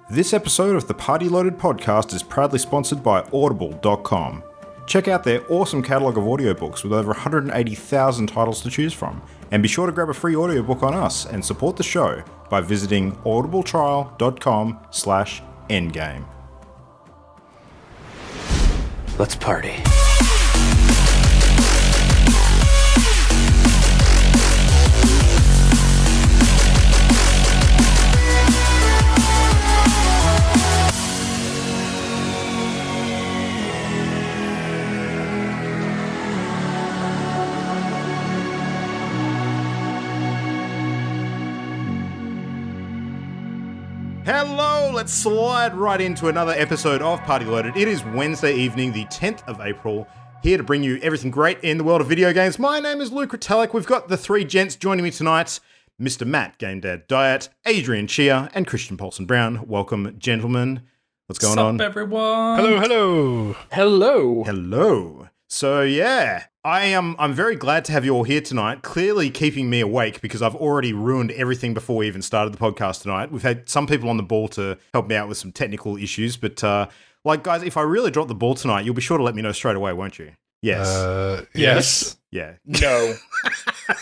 This episode of the Party Loaded podcast is proudly sponsored by Audible.com. Check out their awesome catalogue of audiobooks with over 180,000 titles to choose from. And be sure to grab a free audiobook on us and support the show by visiting audibletrial.com/endgame. Let's party. Hello, let's slide right into another episode of Party Loaded. It is Wednesday evening, the 10th of April, here to bring you everything great in the world of video games. My name is Luke Rotelic. We've got the three gents joining me tonight, Mr. Matt, Game Dad Diet, Adrian Chia, and Christian Paulson Brown. Welcome, gentlemen. What's going on? What's up, everyone? Hello. Hello. So yeah, I'm very glad to have you all here tonight, clearly keeping me awake because I've already ruined everything before we even started the podcast tonight. We've had some people on the ball to help me out with some technical issues, but guys, if I really drop the ball tonight, you'll be sure to let me know straight away, won't you? Yes. Yes. Yeah. No.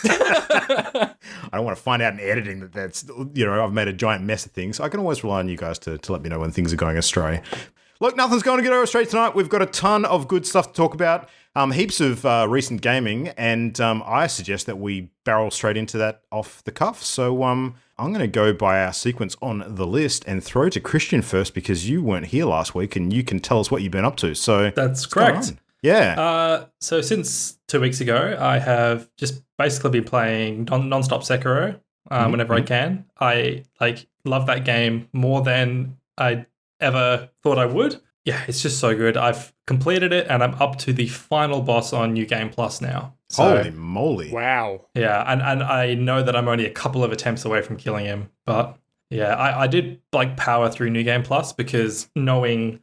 I don't want to find out in editing that's I've made a giant mess of things. I can always rely on you guys to let me know when things are going astray. Look, nothing's going to get astray tonight. We've got a ton of good stuff to talk about, heaps of recent gaming, and I suggest that we barrel straight into that off the cuff. So I'm going to go by our sequence on the list and throw to Christian first because you weren't here last week and you can tell us what you've been up to. So That's correct. Yeah. So since 2 weeks ago, I have just basically been playing non-stop Sekiro whenever I can. I love that game more than I ever thought I would. Yeah, it's just so good. I've completed it and I'm up to the final boss on New Game Plus now. So, Holy moly. Wow. yeah, and I know that I'm only a couple of attempts away from killing him, but yeah, I did power through New Game Plus because knowing,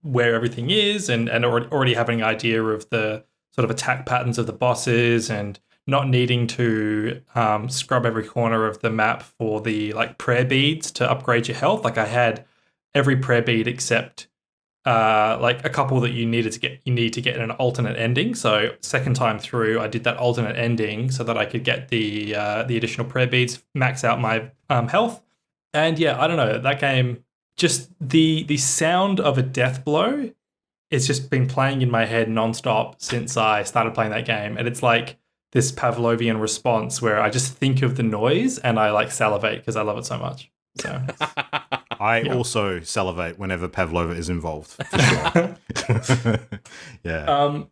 where everything is and already having an idea of the sort of attack patterns of the bosses and not needing to scrub every corner of the map for the prayer beads to upgrade your health. I had every prayer bead except a couple that you need to get in an alternate ending. So second time through, I did that alternate ending so that I could get the additional prayer beads, max out my health. And yeah, I don't know, that game, just the sound of a death blow, it's just been playing in my head nonstop since I started playing that game. And it's like this Pavlovian response where I just think of the noise and I salivate because I love it so much. So I also salivate whenever Pavlova is involved, for sure. Yeah.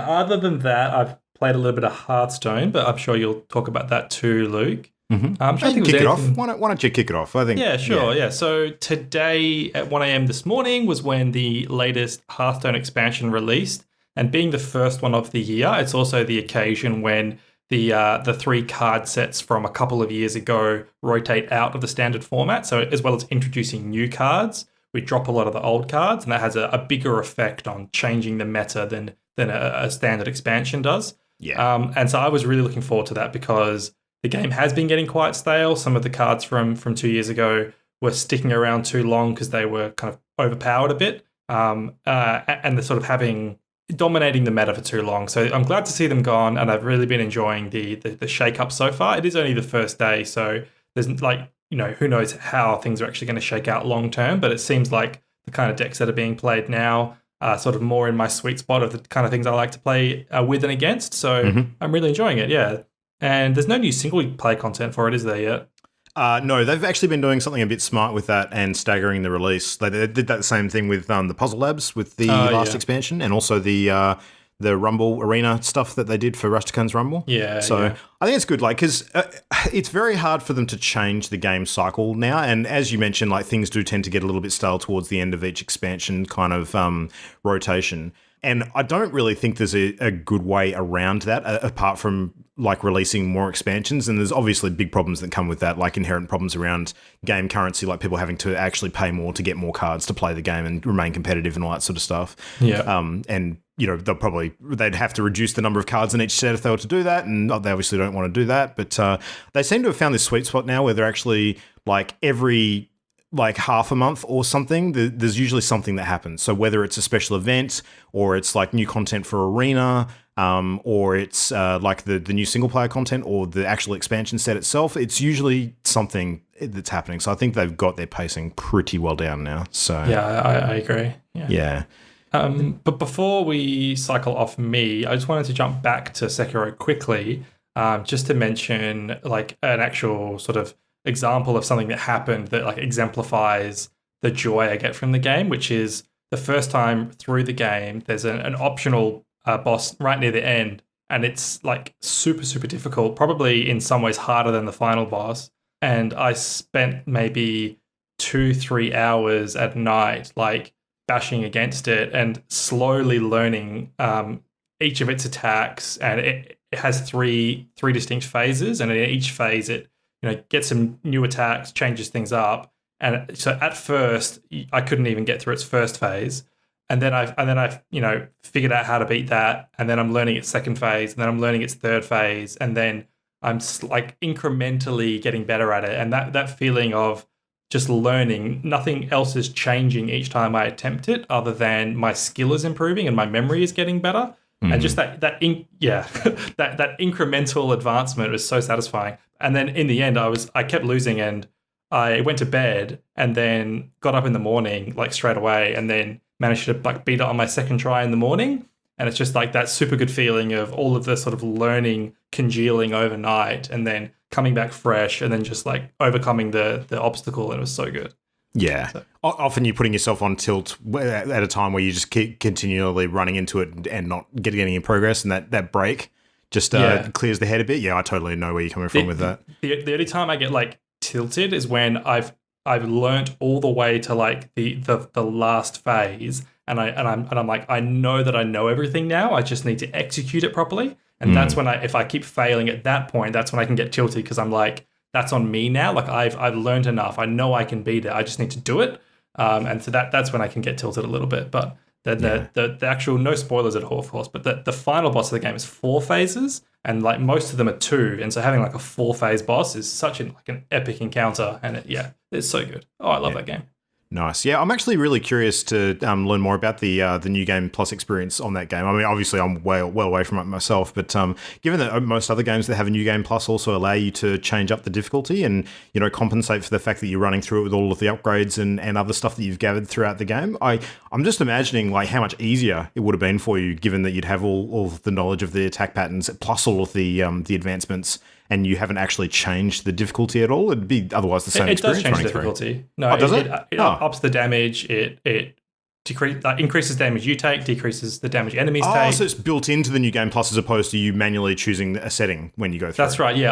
Other than that, I've played a little bit of Hearthstone, but I'm sure you'll talk about that too, Luke. Mm-hmm. I can kick it off. Why don't you kick it off? I think. Yeah, sure. Yeah. So today at 1 a.m. this morning was when the latest Hearthstone expansion released, and being the first one of the year, it's also the occasion when the 3 card sets from a couple of years ago rotate out of the standard format. So as well as introducing new cards, we drop a lot of the old cards, and that has a bigger effect on changing the meta than a standard expansion does. Yeah. And so I was really looking forward to that because the game has been getting quite stale. Some of the cards from 2 years ago were sticking around too long because they were kind of overpowered a bit, and they're sort of dominating the meta for too long. So I'm glad to see them gone, and I've really been enjoying the shake-up so far. It is only the first day, so there's who knows how things are actually going to shake out long term, but it seems like the kind of decks that are being played now are sort of more in my sweet spot of the kind of things I like to play with and against. So I'm really enjoying it, yeah. And there's no new single-player content for it, is there yet? No, they've actually been doing something a bit smart with that and staggering the release. They did that same thing with the Puzzle Labs with the last expansion, and also the Rumble Arena stuff that they did for Rustican's Rumble. Yeah. So I think it's good, because it's very hard for them to change the game cycle now. And as you mentioned, things do tend to get a little bit stale towards the end of each expansion kind of rotation. And I don't really think there's a good way around that, apart from releasing more expansions. And there's obviously big problems that come with that, inherent problems around game currency, people having to actually pay more to get more cards to play the game and remain competitive and all that sort of stuff. Yeah. And they'd have to reduce the number of cards in each set if they were to do that, and they obviously don't want to do that. But they seem to have found this sweet spot now where they're actually every like half a month or something, there's usually something that happens. So whether it's a special event or it's like new content for Arena, or it's like the new single player content or the actual expansion set itself, it's usually something that's happening. So I think they've got their pacing pretty well down now. So yeah, I agree. Yeah. But before we cycle off me, I just wanted to jump back to Sekiro quickly, just to mention like an actual sort of example of something that happened that like exemplifies the joy I get from the game, which is the first time through the game, there's an optional boss right near the end, and it's like super, super difficult, probably in some ways harder than the final boss. And I spent maybe 2-3 hours at night, like bashing against it and slowly learning each of its attacks. And it has three distinct phases, and in each phase it gets some new attacks, changes things up. And so at first I couldn't even get through its first phase, and then I figured out how to beat that, and then I'm learning its second phase, and then I'm learning its third phase, and then I'm like incrementally getting better at it. And that feeling of just learning, nothing else is changing each time I attempt it other than my skill is improving and my memory is getting better. Mm-hmm. And just that incremental advancement was so satisfying. And then in the end, I kept losing, and I went to bed and then got up in the morning like straight away, and then managed to like beat it on my second try in the morning. And it's just like that super good feeling of all of the sort of learning congealing overnight and then coming back fresh and then just like overcoming the obstacle. And it was so good. Yeah. So. Often you're putting yourself on tilt at a time where you just keep continually running into it and not getting any progress, and that break just clears the head a bit. Yeah, I totally know where you're coming from with that. The only time I get like tilted is when I've learnt all the way to like the last phase, and I'm like, I know that I know everything now. I just need to execute it properly. And that's when if I keep failing at that point, that's when I can get tilted, because I'm like, that's on me now. Like I've learned enough. I know I can beat it. I just need to do it. And so that's when I can get tilted a little bit. But the actual, no spoilers at all, of course, but the final boss of the game is 4 phases, and like most of them are 2. And so having like a 4-phase boss is such an epic encounter, and it's so good. Oh, I love that game. Nice. Yeah, I'm actually really curious to learn more about the New Game Plus experience on that game. I mean, obviously, I'm well away from it myself, but given that most other games that have a New Game Plus also allow you to change up the difficulty and compensate for the fact that you're running through it with all of the upgrades and other stuff that you've gathered throughout the game, I'm just imagining like how much easier it would have been for you, given that you'd have all of the knowledge of the attack patterns plus all of the advancements, and you haven't actually changed the difficulty at all. It'd be otherwise the same experience. It does change the difficulty. No, does it? It ups the damage. It increases damage you take, decreases the damage enemies take. So it's built into the New Game Plus as opposed to you manually choosing a setting when you go through. That's right. Yeah,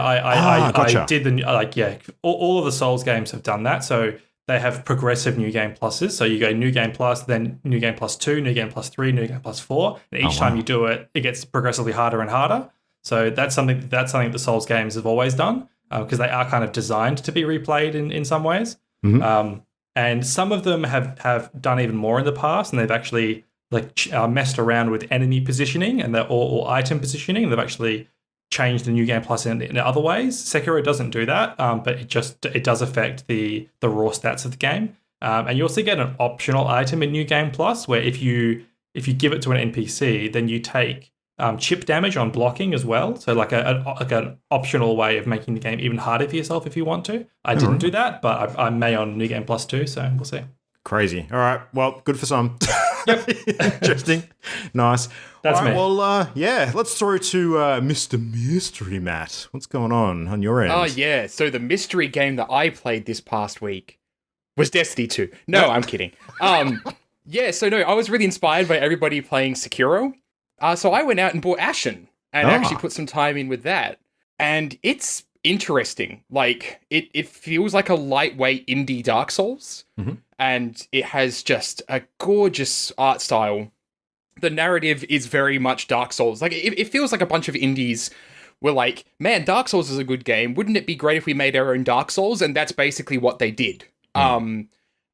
gotcha. I did all of the Souls games have done that. So they have progressive New Game Pluses. So you go New Game Plus, then New Game Plus 2, New Game Plus 3, New Game Plus 4. And each time you do it, it gets progressively harder and harder. So that's something the Souls games have always done, because they are kind of designed to be replayed in some ways. Mm-hmm. And some of them have done even more in the past, and they've actually messed around with enemy positioning and or item positioning. And they've actually changed the New Game Plus in other ways. Sekiro doesn't do that, but it does affect the raw stats of the game. And you also get an optional item in New Game Plus, where if you give it to an NPC, then you take chip damage on blocking as well. So like an optional way of making the game even harder for yourself if you want to. I didn't do that, but I may on New Game Plus 2, so we'll see. Crazy. All right. Well, good for some. Yep. Interesting. Nice. That's all right, me. Well, let's throw to Mr. Mystery Matt. What's going on your end? Oh, yeah. So the mystery game that I played this past week was Destiny 2. No, I'm kidding. Yeah, so no, I was really inspired by everybody playing Sekiro. So I went out and bought Ashen and actually put some time in with that. And it's interesting. Like, it feels like a lightweight indie Dark Souls. Mm-hmm. And it has just a gorgeous art style. The narrative is very much Dark Souls. Like, it feels like a bunch of indies were like, man, Dark Souls is a good game. Wouldn't it be great if we made our own Dark Souls? And that's basically what they did. Mm.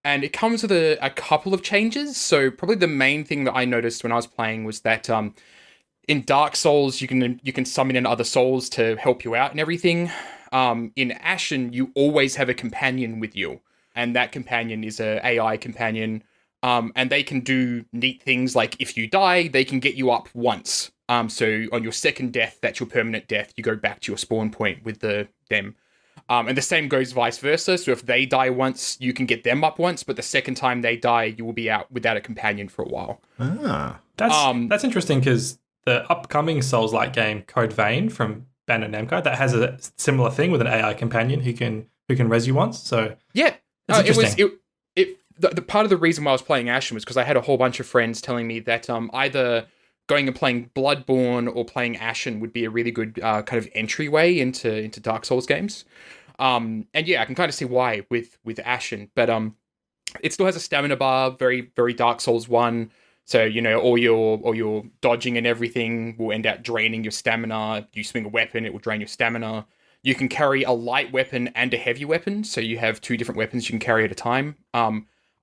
And it comes with a couple of changes. So probably the main thing that I noticed when I was playing was that in Dark Souls, you can summon in other souls to help you out and everything. In Ashen, you always have a companion with you. and that companion is a AI companion. And they can do neat things like if you die, they can get you up once. So on your second death, that's your permanent death. You go back to your spawn point with them. And the same goes vice versa. So if they die once, you can get them up once, but the second time they die, you will be out without a companion for a while. That's interesting because the upcoming Souls-like game Code Vein from Bandai Namco that has a similar thing with an AI companion who can res you once. So yeah, interesting. The part of the reason why I was playing Ashen was because I had a whole bunch of friends telling me that either going and playing Bloodborne or playing Ashen would be a really good kind of entryway into Dark Souls games. And yeah, I can kind of see why with Ashen, but it still has a stamina bar, very very Dark Souls 1. So all your dodging and everything will end up draining your stamina. You swing a weapon, it will drain your stamina. You can carry a light weapon and a heavy weapon, so you have 2 different weapons you can carry at a time.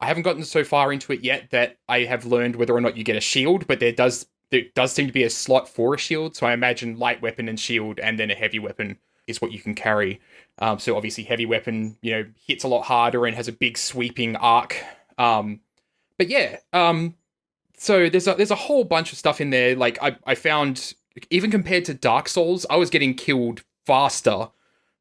I haven't gotten so far into it yet that I have learned whether or not you get a shield, but there does seem to be a slot for a shield. So I imagine light weapon and shield, and then a heavy weapon is what you can carry. So obviously heavy weapon, hits a lot harder and has a big sweeping arc. But yeah, so there's a whole bunch of stuff in there. Like I found, even compared to Dark Souls, I was getting killed faster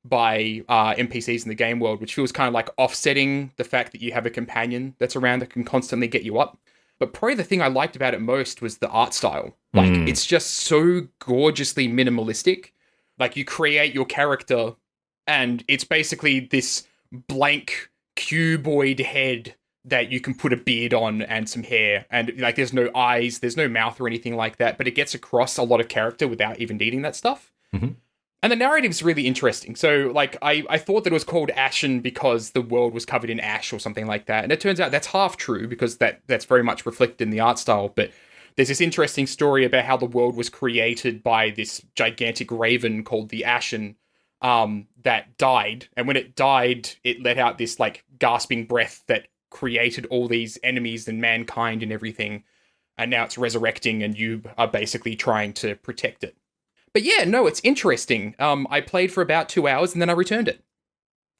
by NPCs in the game world, which feels kind of like offsetting the fact that you have a companion that's around that can constantly get you up. But probably the thing I liked about it most was the art style. Like, it's just so gorgeously minimalistic. Like, you create your character, and it's basically this blank cuboid head that you can put a beard on and some hair. And, like, there's no eyes, there's no mouth or anything like that, but it gets across a lot of character without even needing that stuff. Mm-hmm. And the narrative's really interesting. So, like, I thought that it was called Ashen because the world was covered in ash or something like that. And it turns out that's half true because that's very much reflected in the art style. But there's this interesting story about how the world was created by this gigantic raven called the Ashen that died. And when it died, it let out this, like, gasping breath that created all these enemies and mankind and everything. And now it's resurrecting, and you are basically trying to protect it. But yeah, no, it's interesting. I played for about 2 hours and then I returned it.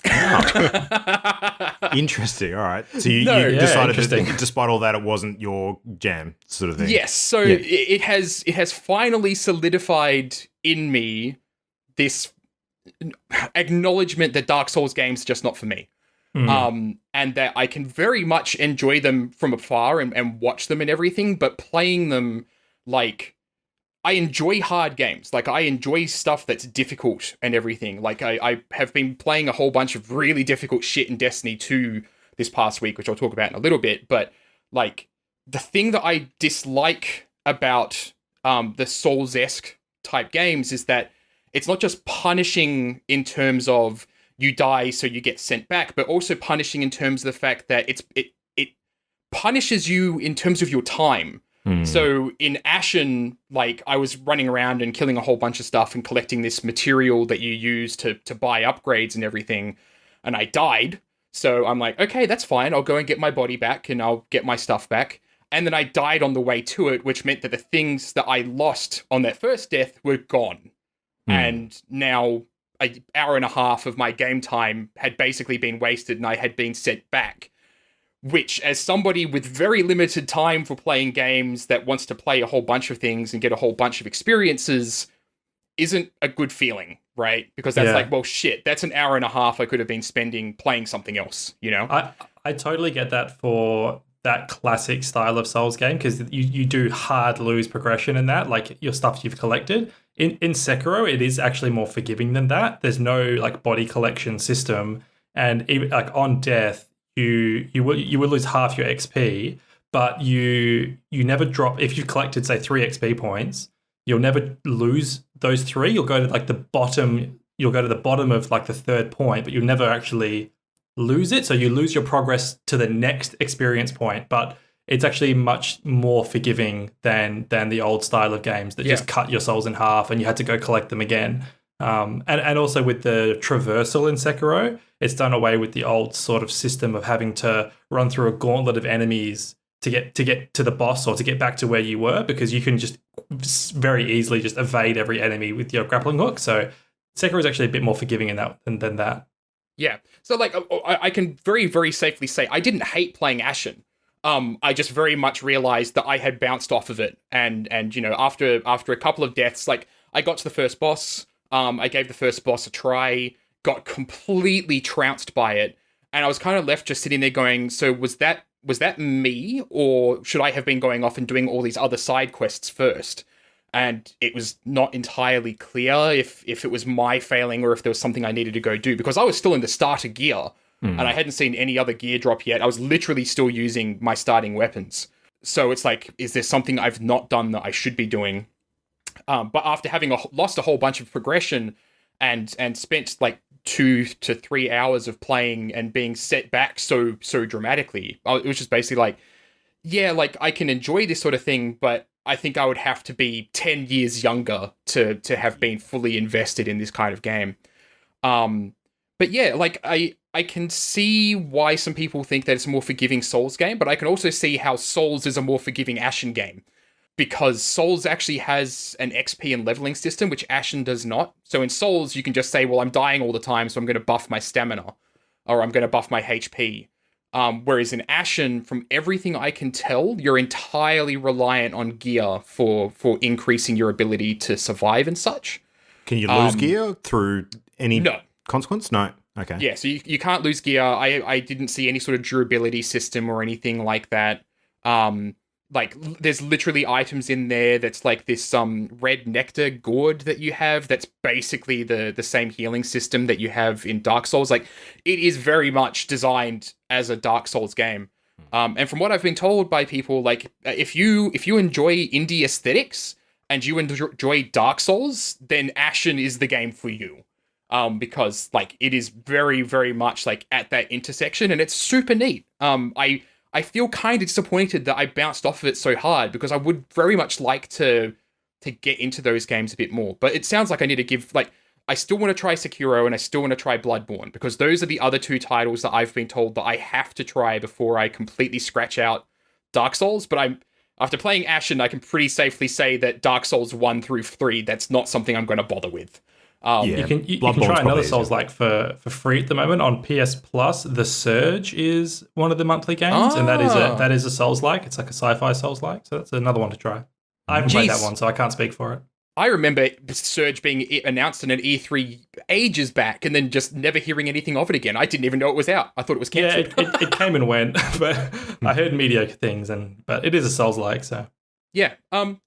Oh. Interesting. All right. So you decided that despite all that, it wasn't your jam sort of thing. Yes. So it has finally solidified in me this acknowledgement that Dark Souls games are just not for me. And that I can very much enjoy them from afar and watch them and everything, but playing them, like, I enjoy hard games. Like, I enjoy stuff that's difficult and everything. Like, I have been playing a whole bunch of really difficult shit in Destiny 2 this past week, which I'll talk about in a little bit. But, like, the thing that I dislike about the Souls-esque type games is that it's not just punishing in terms of you die so you get sent back, but also punishing in terms of the fact that it punishes you in terms of your time. So in Ashen, like, I was running around and killing a whole bunch of stuff and collecting this material that you use to buy upgrades and everything, and I died. So I'm like, okay, that's fine. I'll go and get my body back and I'll get my stuff back. And then I died on the way to it, which meant that the things that I lost on that first death were gone. And now an hour and a half of my game time had basically been wasted and I had been sent back. Which, as somebody with very limited time for playing games that wants to play a whole bunch of things and get a whole bunch of experiences, isn't a good feeling, right? Because that's like, well, shit, that's an hour and a half I could have been spending playing something else, I totally get that for that classic style of Souls game, because you do hard lose progression in that, like your stuff you've collected. In Sekiro, it is actually more forgiving than that. There's no, like, body collection system, and even, like, on death, you will lose half your XP, but you never drop. If you collected, say, 3 XP points, you'll never lose those 3. You'll go to, like, the bottom. You'll go to the bottom of, like, the 3rd point, but you'll never actually lose it. So you lose your progress to the next experience point, but it's actually much more forgiving than the old style of games that just cut your souls in half and you had to go collect them again. And also with the traversal in Sekiro, it's done away with the old sort of system of having to run through a gauntlet of enemies to get to the boss or to get back to where you were, because you can just very easily just evade every enemy with your grappling hook. So Sekiro is actually a bit more forgiving in that than that. Yeah. So like I can very, very safely say I didn't hate playing Ashen. I just very much realized that I had bounced off of it, and after a couple of deaths, like I got to the first boss, I gave the first boss a try, got completely trounced by it, and I was kind of left just sitting there going, so was that me, or should I have been going off and doing all these other side quests first? And it was not entirely clear if it was my failing or if there was something I needed to go do, because I was still in the starter gear. And I hadn't seen any other gear drop yet. I was literally still using my starting weapons. So it's like, is there something I've not done that I should be doing? But after having lost a whole bunch of progression and spent like 2 to 3 hours of playing and being set back so dramatically, it was just basically like, yeah, like I can enjoy this sort of thing, but I think I would have to be 10 years younger to have been fully invested in this kind of game. But yeah, like I can see why some people think that it's a more forgiving Souls game, but I can also see how Souls is a more forgiving Ashen game, because Souls actually has an XP and leveling system, which Ashen does not. So in Souls, you can just say, well, I'm dying all the time, so I'm going to buff my stamina, or I'm going to buff my HP. Whereas in Ashen, from everything I can tell, you're entirely reliant on gear for increasing your ability to survive and such. Can you lose gear through any No. consequence? No. Okay. Yeah, so you can't lose gear. I didn't see any sort of durability system or anything like that. Like there's literally items in there that's like this red nectar gourd that you have that's basically the same healing system that you have in Dark Souls. Like it is very much designed as a Dark Souls game. And from what I've been told by people, like if you enjoy indie aesthetics and you enjoy Dark Souls, then Ashen is the game for you. Because like it is very, very much like at that intersection, and it's super neat. I feel kind of disappointed that I bounced off of it so hard, because I would very much like to get into those games a bit more. But it sounds like I need to give, like, I still want to try Sekiro and I still want to try Bloodborne, because those are the other two titles that I've been told that I have to try before I completely scratch out Dark Souls. But after playing Ashen, I can pretty safely say that Dark Souls 1 through 3, that's not something I'm going to bother with. You can try another Souls like for free at the moment on PS Plus. The Surge is one of the monthly games, and that is a Souls like. It's like a sci-fi Souls like, so that's another one to try. I haven't played that one, so I can't speak for it. I remember Surge being announced in an E3 ages back, and then just never hearing anything of it again. I didn't even know it was out. I thought it was cancelled. Yeah, it came and went, but I heard mediocre things, but it is a Souls like, so yeah,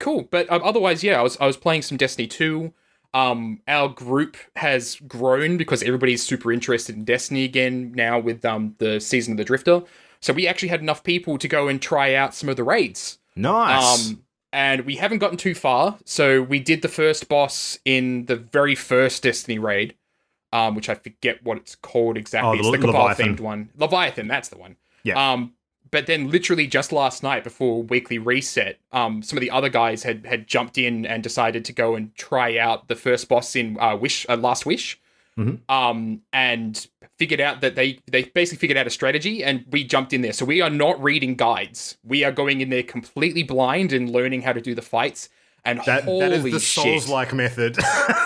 cool. But otherwise, yeah, I was playing some Destiny 2. Our group has grown because everybody's super interested in Destiny again now with the Season of the Drifter. So we actually had enough people to go and try out some of the raids. Nice. And we haven't gotten too far. So we did the first boss in the very first Destiny raid, which I forget what it's called exactly. It's the Cabal-themed one. Leviathan, that's the one. Yeah. But then literally just last night before weekly reset, some of the other guys had jumped in and decided to go and try out the first boss in Last Wish. Mm-hmm. And figured out that they basically figured out a strategy, and we jumped in there. So we are not reading guides. We are going in there completely blind and learning how to do the fights. And that is the shit. Souls-like method.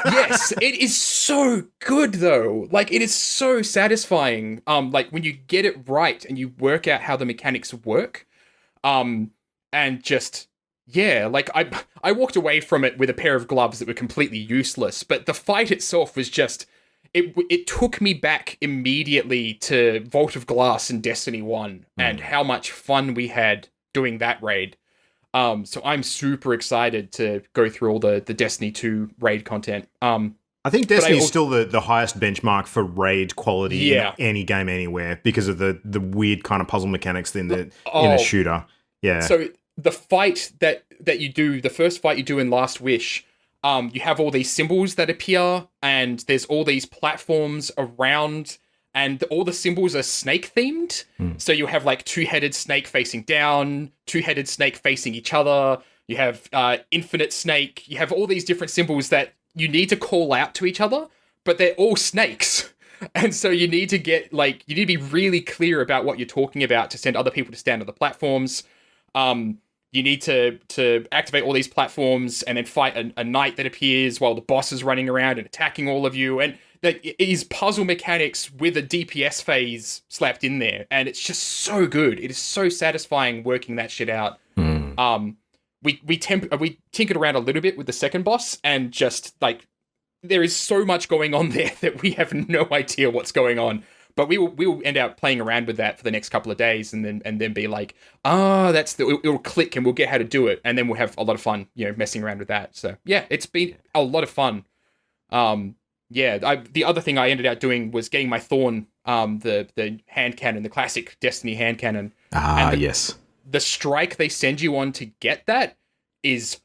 Yes, it is so good though. Like it is so satisfying. Like when you get it right and you work out how the mechanics work. And just yeah, like I walked away from it with a pair of gloves that were completely useless, but the fight itself was just it took me back immediately to Vault of Glass and Destiny 1 and how much fun we had doing that raid. So I'm super excited to go through all the Destiny 2 raid content. I think Destiny is still the highest benchmark for raid quality in any game anywhere because of the weird kind of puzzle mechanics in a shooter. Yeah. So the fight that you do, the first fight you do in Last Wish, you have all these symbols that appear, and there's all these platforms around, and all the symbols are snake themed. So you have like two-headed snake facing down, two-headed snake facing each other. You have infinite snake. You have all these different symbols that you need to call out to each other, but they're all snakes. And so you need to you need to be really clear about what you're talking about to send other people to stand on the platforms. You need to activate all these platforms and then fight a knight that appears while the boss is running around and attacking all of you. And that it is puzzle mechanics with a DPS phase slapped in there, and it's just so good. It is so satisfying working that shit out. We tinkered around a little bit with the second boss, and just like there is so much going on there that we have no idea what's going on. But we will end up playing around with that for the next couple of days, and then be like, it'll click, and we'll get how to do it, and then we'll have a lot of fun, messing around with that. So yeah, it's been a lot of fun. The other thing I ended up doing was getting my Thorn, the hand cannon, the classic Destiny hand cannon. Yes. The strike they send you on to get that is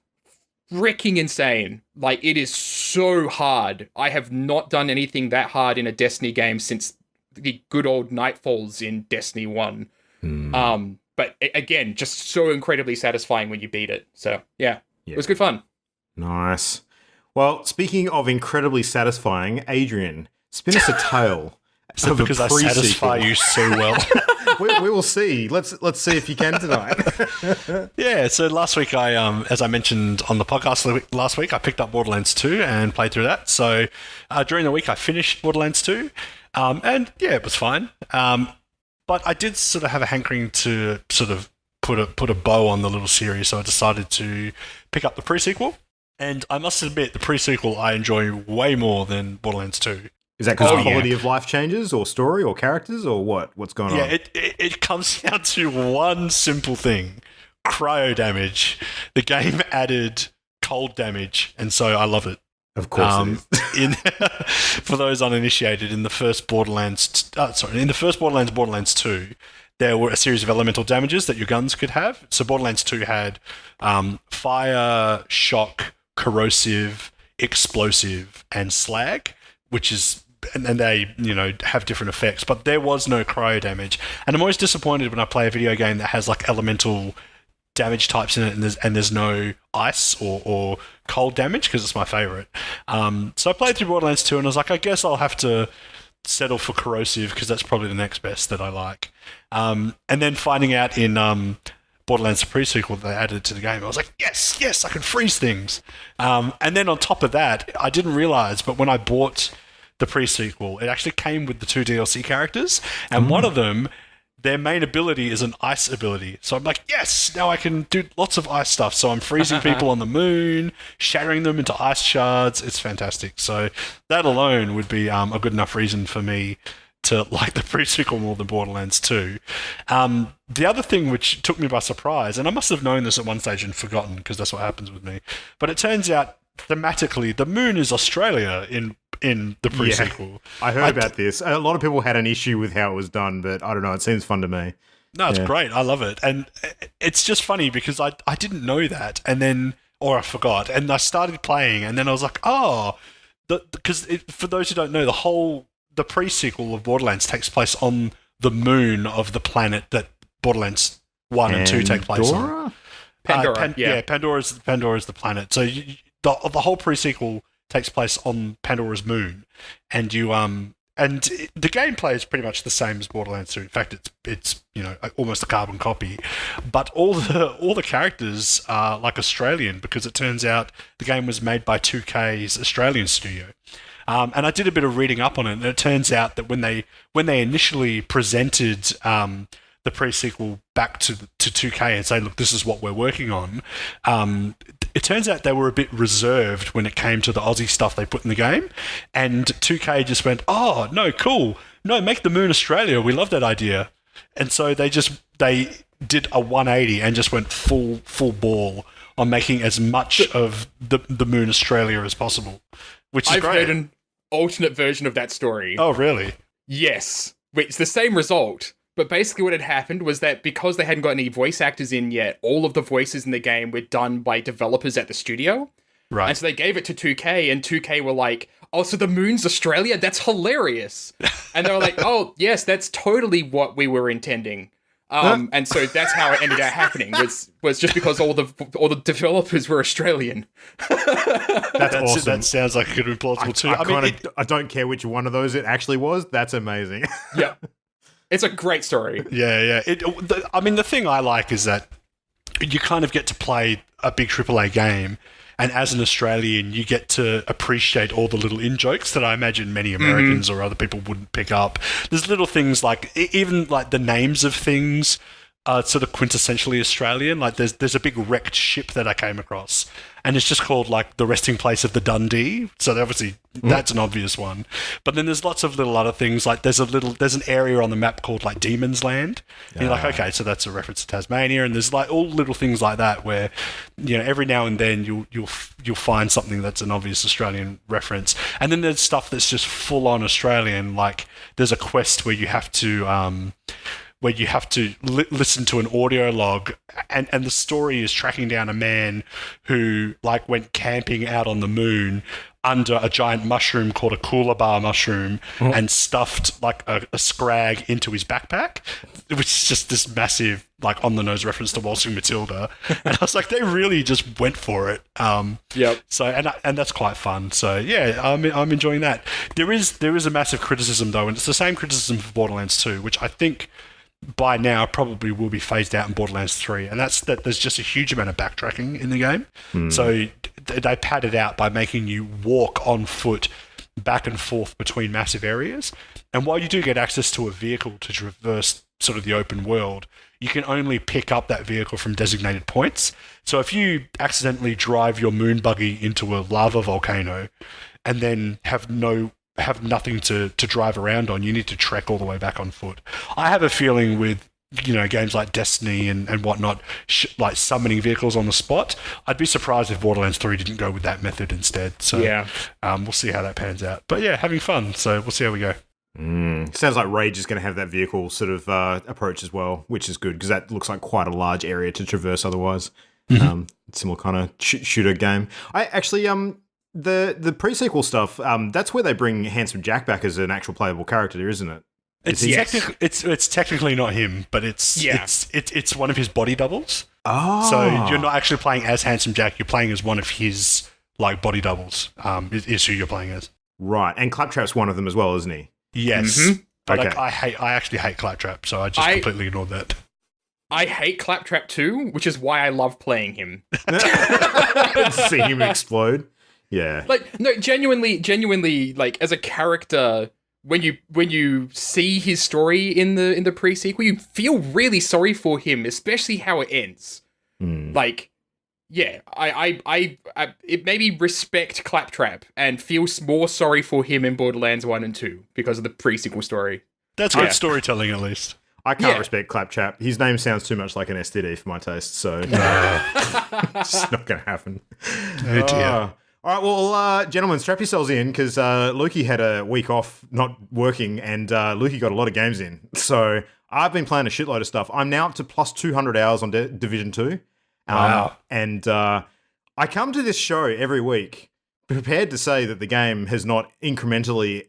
freaking insane. Like, it is so hard. I have not done anything that hard in a Destiny game since the good old Nightfalls in Destiny 1. But again, just so incredibly satisfying when you beat it. So yeah, it was good fun. Nice. Well, speaking of incredibly satisfying, Adrian, spin us a tale. So because I satisfy you so well. we will see. Let's see if you can tonight. Yeah, so last week as I mentioned on the podcast last week, I picked up Borderlands 2 and played through that. So during the week, I finished Borderlands 2, and yeah, it was fine. But I did sort of have a hankering to sort of put a bow on the little series, so I decided to pick up the pre-sequel. And I must admit, the pre-sequel I enjoy way more than Borderlands 2. Is that because quality of life changes, or story, or characters, or what? What's going on? Yeah, it comes down to one simple thing: cryo damage. The game added cold damage, and so I love it. Of course, it is. For those uninitiated, in the first Borderlands 2, there were a series of elemental damages that your guns could have. So Borderlands 2 had fire, shock, corrosive, explosive, and slag, which is, and they, have different effects, but there was no cryo damage. And I'm always disappointed when I play a video game that has like elemental damage types in it, and there's no ice or cold damage, because it's my favorite. So I played through Borderlands 2, and I was like, I guess I'll have to settle for corrosive, because that's probably the next best that I like. And then finding out in Borderlands the pre-sequel that they added it to the game, I was like, yes, I can freeze things. And then on top of that, I didn't realize, but when I bought the pre-sequel, it actually came with the 2 DLC characters, and one of them, their main ability is an ice ability. So I'm like, yes, now I can do lots of ice stuff. So I'm freezing people on the moon, shattering them into ice shards. It's fantastic. So that alone would be a good enough reason for me to like the pre-sequel more than Borderlands 2. The other thing which took me by surprise, and I must have known this at one stage and forgotten, because that's what happens with me, but it turns out thematically the moon is Australia in the pre-sequel. Yeah, I heard about this. A lot of people had an issue with how it was done, but I don't know, it seems fun to me. No, it's great. I love it. And it's just funny because I didn't know that, and then, or I forgot, and I started playing, and then I was like, because for those who don't know, the pre-sequel of Borderlands takes place on the moon of the planet that Borderlands 1 and 2 take place on. Pandora. Yeah, Pandora is the planet. So the whole pre-sequel takes place on Pandora's moon, and and the gameplay is pretty much the same as Borderlands 2. In fact, it's almost a carbon copy, but all the characters are like Australian, because it turns out the game was made by 2K's Australian studio. And I did a bit of reading up on it, and it turns out that when they initially presented the pre-sequel back to 2K and say, look, this is what we're working on, it turns out they were a bit reserved when it came to the Aussie stuff they put in the game, and 2K just went, oh, no, cool, no, make the moon Australia, we love that idea. And so they did a 180 and just went full ball on making as much of the moon Australia as possible, which is great. I've heard an alternate version of that story. Oh, really? Yes. It's the same result, but basically what had happened was that because they hadn't got any voice actors in yet, all of the voices in the game were done by developers at the studio. Right. And so they gave it to 2K, and 2K were like, oh, so the moon's Australia? That's hilarious. And they were like, oh, yes, that's totally what we were intending. And so that's how it ended up happening, was just because all the developers were Australian. That's awesome. That sounds like it could be plausible too. I don't care which one of those it actually was. That's amazing. Yeah. It's a great story. Yeah. The thing I like is that you kind of get to play a big AAA game, And as an Australian, you get to appreciate all the little in-jokes that I imagine many Americans or other people wouldn't pick up. There's little things like, even like the names of things are sort of quintessentially Australian. Like there's a big wrecked ship that I came across, and it's just called like the resting place of the Dundee. So obviously that's an obvious one. But then there's lots of little other things. Like there's an area on the map called like Demon's Land. And you're like, okay, so that's a reference to Tasmania. And there's like all little things like that where, you know, every now and then you'll find something that's an obvious Australian reference. And then there's stuff that's just full on Australian. Like there's a quest where you have to listen to an audio log, and the story is tracking down a man who like went camping out on the moon under a giant mushroom called a coolabah mushroom and stuffed like a scrag into his backpack, which is just this massive like on the nose reference to Waltzing Matilda. And I was like, they really just went for it. Yep. So and that's quite fun. So yeah, I'm enjoying that. There is a massive criticism though, and it's the same criticism for Borderlands 2, which I think by now probably will be phased out in Borderlands 3, and that's that there's just a huge amount of backtracking in the game. So they pad it out by making you walk on foot back and forth between massive areas. And while you do get access to a vehicle to traverse sort of the open world, you can only pick up that vehicle from designated points. So if you accidentally drive your moon buggy into a lava volcano and then have nothing to drive around on, you need to trek all the way back on foot. I have a feeling with, you know, games like Destiny and whatnot, like summoning vehicles on the spot, I'd be surprised if Borderlands 3 didn't go with that method instead. So yeah, we'll see how that pans out. But yeah, having fun. So we'll see how we go. Sounds like Rage is going to have that vehicle sort of approach as well, which is good because that looks like quite a large area to traverse otherwise. Similar kind of shooter game. I actually the pre-sequel stuff, that's where they bring Handsome Jack back as an actual playable character, isn't it? It's technically not him, but it's one of his body doubles. Oh. So you're not actually playing as Handsome Jack, you're playing as one of his like body doubles. Is who you're playing as. Right, and Claptrap's one of them as well, isn't he? Yes. But Okay. I actually hate Claptrap, so I just completely ignored that. I hate Claptrap too, which is why I love playing him. See him explode. Yeah. Like, no, genuinely, like as a character, when you see his story in the pre-sequel, you feel really sorry for him, especially how it ends. Like, yeah, I it made me respect Claptrap and feel more sorry for him in Borderlands 1 and 2 because of the pre-sequel story. That's good storytelling, at least. I can't respect Claptrap. His name sounds too much like an STD for my taste, so it's not going to happen. Oh dear. All right, well, gentlemen, strap yourselves in because Lukey had a week off not working and Lukey got a lot of games in. So I've been playing a shitload of stuff. I'm now up to plus 200 hours on Division 2. Wow. And I come to this show every week prepared to say that the game has not incrementally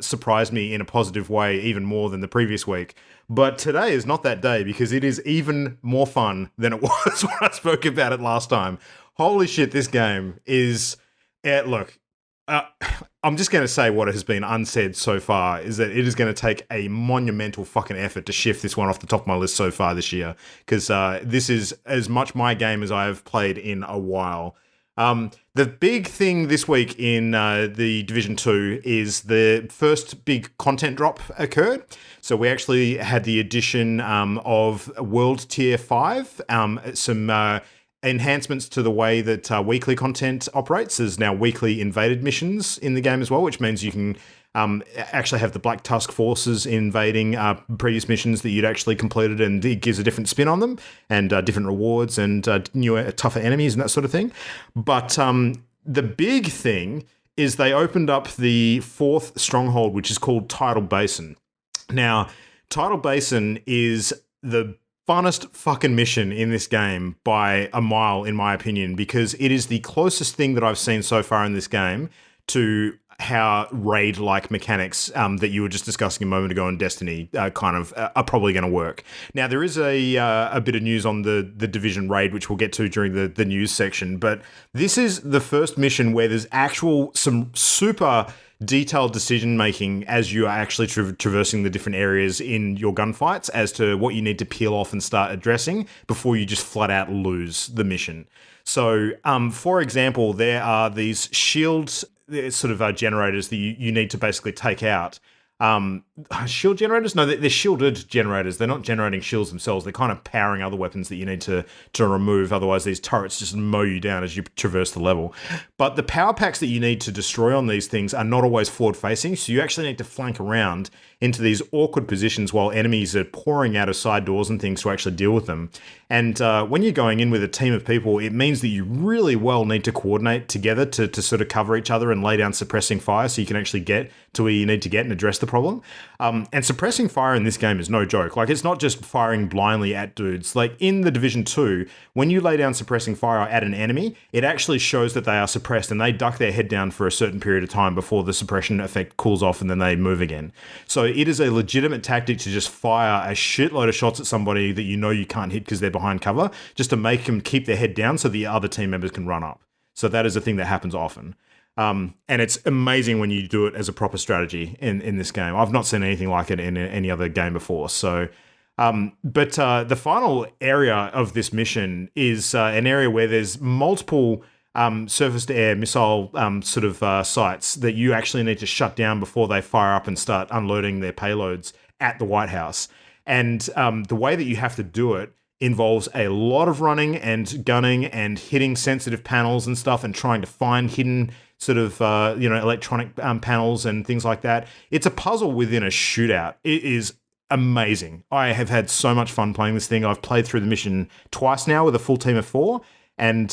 surprised me in a positive way even more than the previous week. But today is not that day because it is even more fun than it was when I spoke about it last time. Holy shit, this game is... look, I'm just going to say what has been unsaid so far is that it is going to take a monumental fucking effort to shift this one off the top of my list so far this year because this is as much my game as I have played in a while. The big thing this week in the Division 2 is the first big content drop occurred. So we actually had the addition of World Tier 5, some enhancements to the way that weekly content operates. There's now weekly invaded missions in the game as well, which means you can actually have the Black Tusk forces invading previous missions that you'd actually completed, and it gives a different spin on them and different rewards and newer, tougher enemies and that sort of thing. But the big thing is they opened up the fourth stronghold, which is called Tidal Basin. Now, Tidal Basin is the funnest fucking mission in this game by a mile, in my opinion, because it is the closest thing that I've seen so far in this game to how raid-like mechanics that you were just discussing a moment ago in Destiny are probably going to work. Now, there is a bit of news on the Division raid, which we'll get to during the news section, but this is the first mission where there's some super detailed decision making as you are actually traversing the different areas in your gunfights as to what you need to peel off and start addressing before you just flat out lose the mission. So, for example, there are these shields, sort of generators that you need to basically take out. Shield generators? No, they're shielded generators. They're not generating shields themselves. They're kind of powering other weapons that you need to remove. Otherwise, these turrets just mow you down as you traverse the level. But the power packs that you need to destroy on these things are not always forward facing. So you actually need to flank around into these awkward positions while enemies are pouring out of side doors and things to actually deal with them. And when you're going in with a team of people, it means that you really well need to coordinate together to sort of cover each other and lay down suppressing fire so you can actually get to where you need to get and address the problem. And suppressing fire in this game is no joke. Like, it's not just firing blindly at dudes. Like, in the Division 2, when you lay down suppressing fire at an enemy, it actually shows that they are suppressed and they duck their head down for a certain period of time before the suppression effect cools off and then they move again. So it is a legitimate tactic to just fire a shitload of shots at somebody that you know you can't hit because they're behind cover, just to make them keep their head down so the other team members can run up. So that is a thing that happens often. And it's amazing when you do it as a proper strategy in this game. I've not seen anything like it in any other game before. So, but the final area of this mission is an area where there's multiple surface-to-air missile sites that you actually need to shut down before they fire up and start unloading their payloads at the White House. And the way that you have to do it involves a lot of running and gunning and hitting sensitive panels and stuff and trying to find hidden sort of, electronic panels and things like that. It's a puzzle within a shootout. It is amazing. I have had so much fun playing this thing. I've played through the mission twice now with a full team of 4. And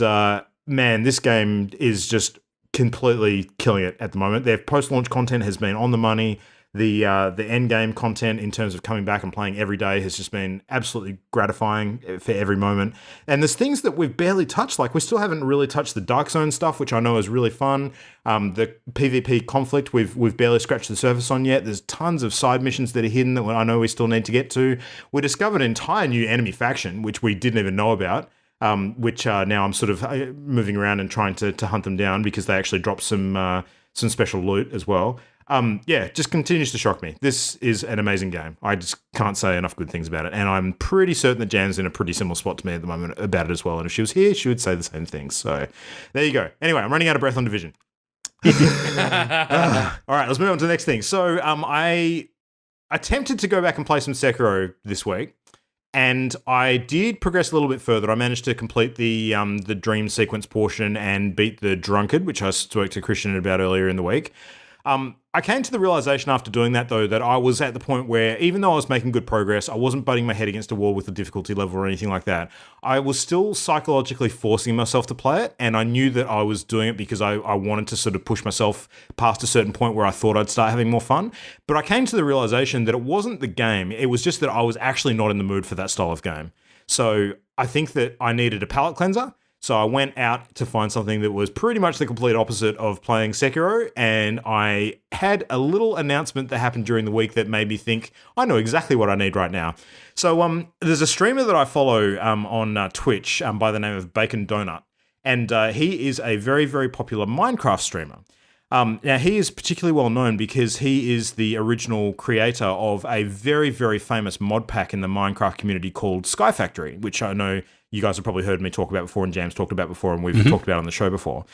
man, this game is just completely killing it at the moment. Their post-launch content has been on the money. The end game content in terms of coming back and playing every day has just been absolutely gratifying for every moment. And there's things that we've barely touched. Like, we still haven't really touched the Dark Zone stuff, which I know is really fun. The PvP conflict we've barely scratched the surface on yet. There's tons of side missions that are hidden that I know we still need to get to. We discovered an entire new enemy faction, which we didn't even know about. Which now I'm sort of moving around and trying to hunt them down because they actually dropped some special loot as well. Just continues to shock me. This is an amazing game. I just can't say enough good things about it. And I'm pretty certain that Jan's in a pretty similar spot to me at the moment about it as well. And if she was here, she would say the same thing. So there you go. Anyway, I'm running out of breath on Division. All right, let's move on to the next thing. So I attempted to go back and play some Sekiro this week. And I did progress a little bit further. I managed to complete the dream sequence portion and beat the drunkard, which I spoke to Christian about earlier in the week. I came to the realization after doing that, though, that I was at the point where, even though I was making good progress, I wasn't butting my head against a wall with the difficulty level or anything like that. I was still psychologically forcing myself to play it, and I knew that I was doing it because I wanted to sort of push myself past a certain point where I thought I'd start having more fun. But I came to the realization that it wasn't the game. It was just that I was actually not in the mood for that style of game. So I think that I needed a palate cleanser. So I went out to find something that was pretty much the complete opposite of playing Sekiro, and I had a little announcement that happened during the week that made me think, I know exactly what I need right now. So there's a streamer that I follow on Twitch by the name of Bacon Donut, and he is a very, very popular Minecraft streamer. Now, he is particularly well known because he is the original creator of a very, very famous mod pack in the Minecraft community called Satisfactory, which I know you guys have probably heard me talk about before and James talked about before and we've talked about on the show before.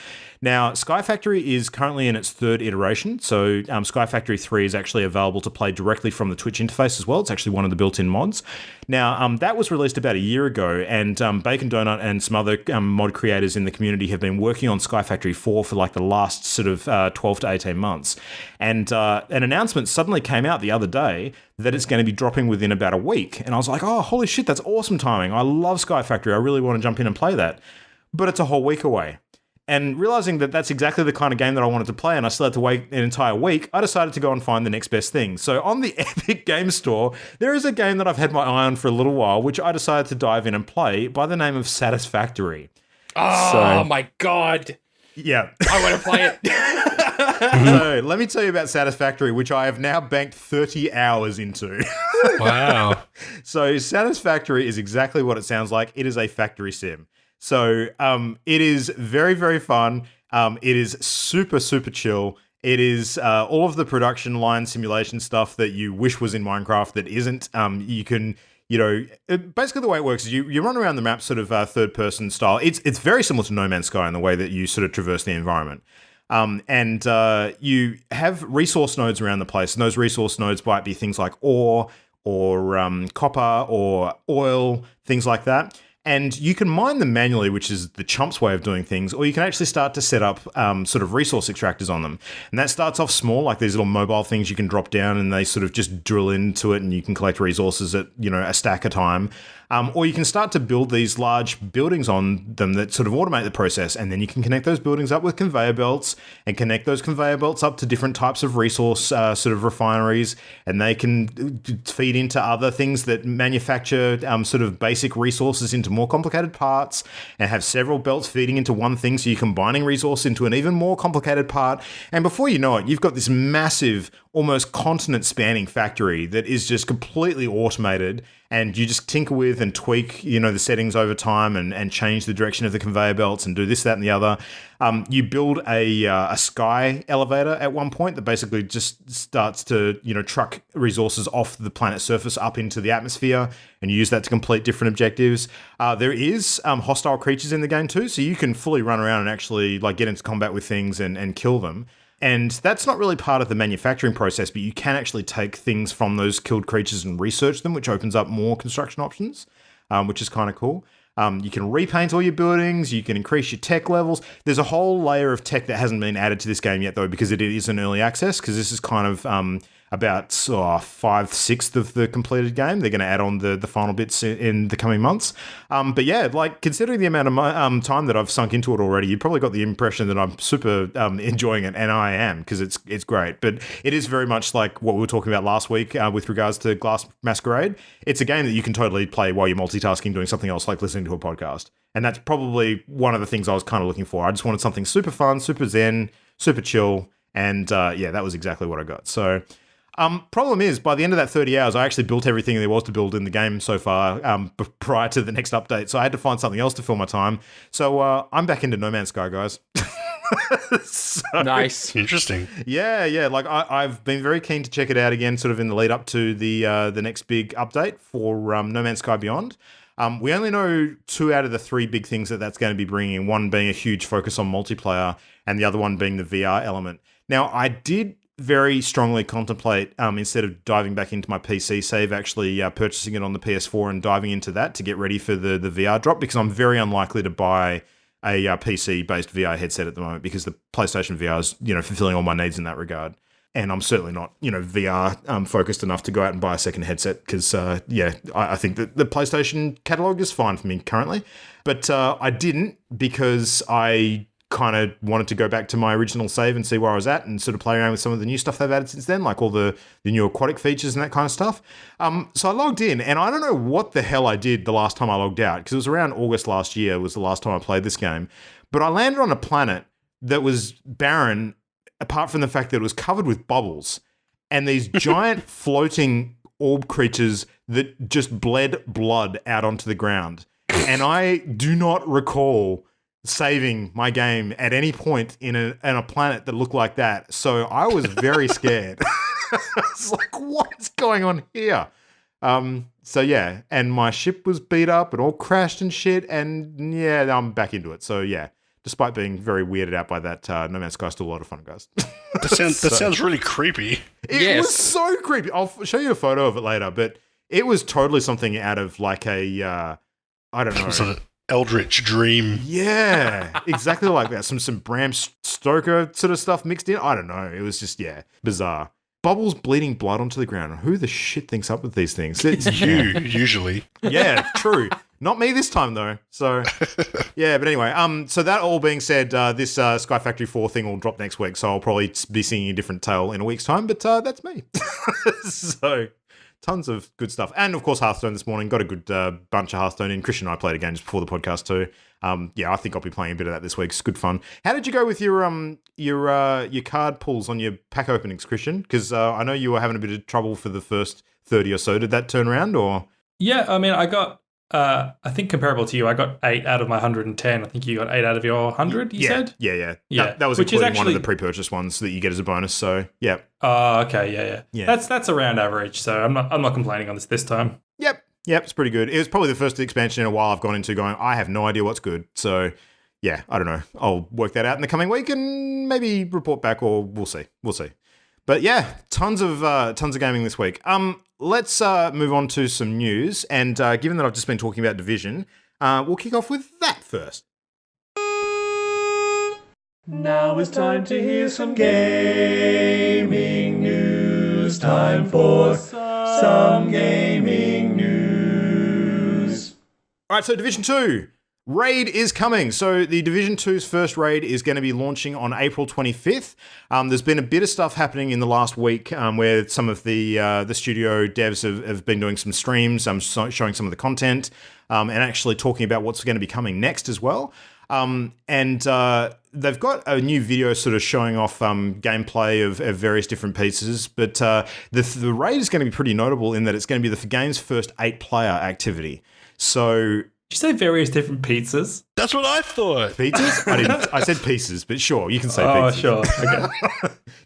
Now, Satisfactory is currently in its 3rd iteration. So Satisfactory 3 is actually available to play directly from the Twitch interface as well. It's actually one of the built-in mods. Now, that was released about a year ago, and Bacon Donut and some other mod creators in the community have been working on Satisfactory 4 for like the last sort of 12 to 18 months. And an announcement suddenly came out the other day that it's going to be dropping within about a week. And I was like, oh, holy shit, that's awesome timing. I love Satisfactory. I really want to jump in and play that. But it's a whole week away. And realizing that that's exactly the kind of game that I wanted to play and I still had to wait an entire week, I decided to go and find the next best thing. So on the Epic Game Store, there is a game that I've had my eye on for a little while, which I decided to dive in and play by the name of Satisfactory. Oh, my God. Yeah. I want to play it. So let me tell you about Satisfactory, which I have now banked 30 hours into. Wow. So Satisfactory is exactly what it sounds like. It is a factory sim. So it is very, very fun. It is super, super chill. It is all of the production line simulation stuff that you wish was in Minecraft that isn't. You can, basically the way it works is you run around the map sort of third person style. It's very similar to No Man's Sky in the way that you sort of traverse the environment. And you have resource nodes around the place, and those resource nodes might be things like ore or copper or oil, things like that. And you can mine them manually, which is the chump's way of doing things, or you can actually start to set up sort of resource extractors on them. And that starts off small, like these little mobile things you can drop down and they sort of just drill into it and you can collect resources at, a stack a time. Or you can start to build these large buildings on them that sort of automate the process, and then you can connect those buildings up with conveyor belts and connect those conveyor belts up to different types of resource sort of refineries, and they can feed into other things that manufacture sort of basic resources into more complicated parts, and have several belts feeding into one thing, so you're combining resource into an even more complicated part. And before you know it, you've got this massive, almost continent-spanning factory that is just completely automated, and you just tinker with and tweak, the settings over time and change the direction of the conveyor belts and do this, that, and the other. You build a sky elevator at one point that basically just starts to, truck resources off the planet's surface up into the atmosphere, and you use that to complete different objectives. There is hostile creatures in the game too, so you can fully run around and actually get into combat with things and kill them. And that's not really part of the manufacturing process, but you can actually take things from those killed creatures and research them, which opens up more construction options, which is kind of cool. You can repaint all your buildings. You can increase your tech levels. There's a whole layer of tech that hasn't been added to this game yet, though, because it is an early access, because this is kind of about 5/6 of the completed game. They're going to add on the final bits in the coming months. But yeah, considering the amount of time that I've sunk into it already, you probably got the impression that I'm super enjoying it, and I am, because it's great. But it is very much like what we were talking about last week with regards to Glass Masquerade. It's a game that you can totally play while you're multitasking, doing something else, like listening to a podcast. And that's probably one of the things I was kind of looking for. I just wanted something super fun, super zen, super chill. And that was exactly what I got. So problem is, by the end of that 30 hours, I actually built everything there was to build in the game so far prior to the next update. So I had to find something else to fill my time. So I'm back into No Man's Sky, guys. Nice. Interesting. Yeah. I've been very keen to check it out again, sort of in the lead up to the next big update for No Man's Sky Beyond. We only know 2 out of the 3 big things that's going to be bringing, one being a huge focus on multiplayer and the other one being the VR element. Now, I did very strongly contemplate, instead of diving back into my PC save, actually purchasing it on the PS4 and diving into that to get ready for the VR drop, because I'm very unlikely to buy a PC-based VR headset at the moment, because the PlayStation VR is, fulfilling all my needs in that regard. And I'm certainly not, VR focused enough to go out and buy a second headset, because, I think that the PlayStation catalog is fine for me currently. But I didn't, because I kind of wanted to go back to my original save and see where I was at and sort of play around with some of the new stuff they've added since then, like all the new aquatic features and that kind of stuff. So I logged in, and I don't know what the hell I did the last time I logged out, because it was around August last year was the last time I played this game. But I landed on a planet that was barren, apart from the fact that it was covered with bubbles and these giant floating orb creatures that just bled blood out onto the ground. And I do not recall saving my game at any point in a planet that looked like that. So I was very scared. It's like, what's going on here? So yeah, and my ship was beat up and all crashed and shit, and yeah, I'm back into it. So yeah, despite being very weirded out by that, No Man's Sky is still a lot of fun, guys. That sounds really creepy. It was so creepy. I'll show you a photo of it later, but it was totally something out of like a, I don't know. Sort of eldritch dream. Yeah, exactly like that. Some Bram Stoker sort of stuff mixed in. I don't know. It was just, bizarre. Bubbles bleeding blood onto the ground. Who the shit thinks up with these things? It's usually. Yeah, true. Not me this time, though. So, yeah, but anyway, so that all being said, this Sky Factory 4 thing will drop next week, so I'll probably be singing a different tale in a week's time, but that's me. So, tons of good stuff. And, of course, Hearthstone this morning. Got a good bunch of Hearthstone in. Christian and I played a game just before the podcast, too. I think I'll be playing a bit of that this week. It's good fun. How did you go with your card pulls on your pack openings, Christian? Because I know you were having a bit of trouble for the first 30 or so. Did that turn around, or...? Yeah, I mean, I got I think comparable to you. I got 8 out of my 110. I think you got 8 out of your 100, you said? Yeah. Yeah, That was which is including one of actually- the pre-purchase ones that you get as a bonus. So, yeah. Oh, okay, Yeah. That's around average, so I'm not complaining on this time. Yep, it's pretty good. It was probably the first expansion in a while I've gone into going, I have no idea what's good. So, yeah, I don't know. I'll work that out in the coming week and maybe report back, or we'll see. But yeah, tons of gaming this week. Let's move on to some news. And given that I've just been talking about Division, we'll kick off with that first. Now it's time to hear some gaming news. Time for some gaming news. All right, so Division 2. Raid is coming. So the Division 2's first raid is going to be launching on April 25th. There's been a bit of stuff happening in the last week where some of the studio devs have been doing some streams, showing some of the content, and actually talking about what's going to be coming next as well. And they've got a new video sort of showing off gameplay of various different pieces. But the raid is going to be pretty notable in that it's going to be the game's first 8-player activity. So... Did you say various different pizzas? That's what I thought. Pizzas? I said pieces, but sure, you can say Oh, pizzas. sure. Okay.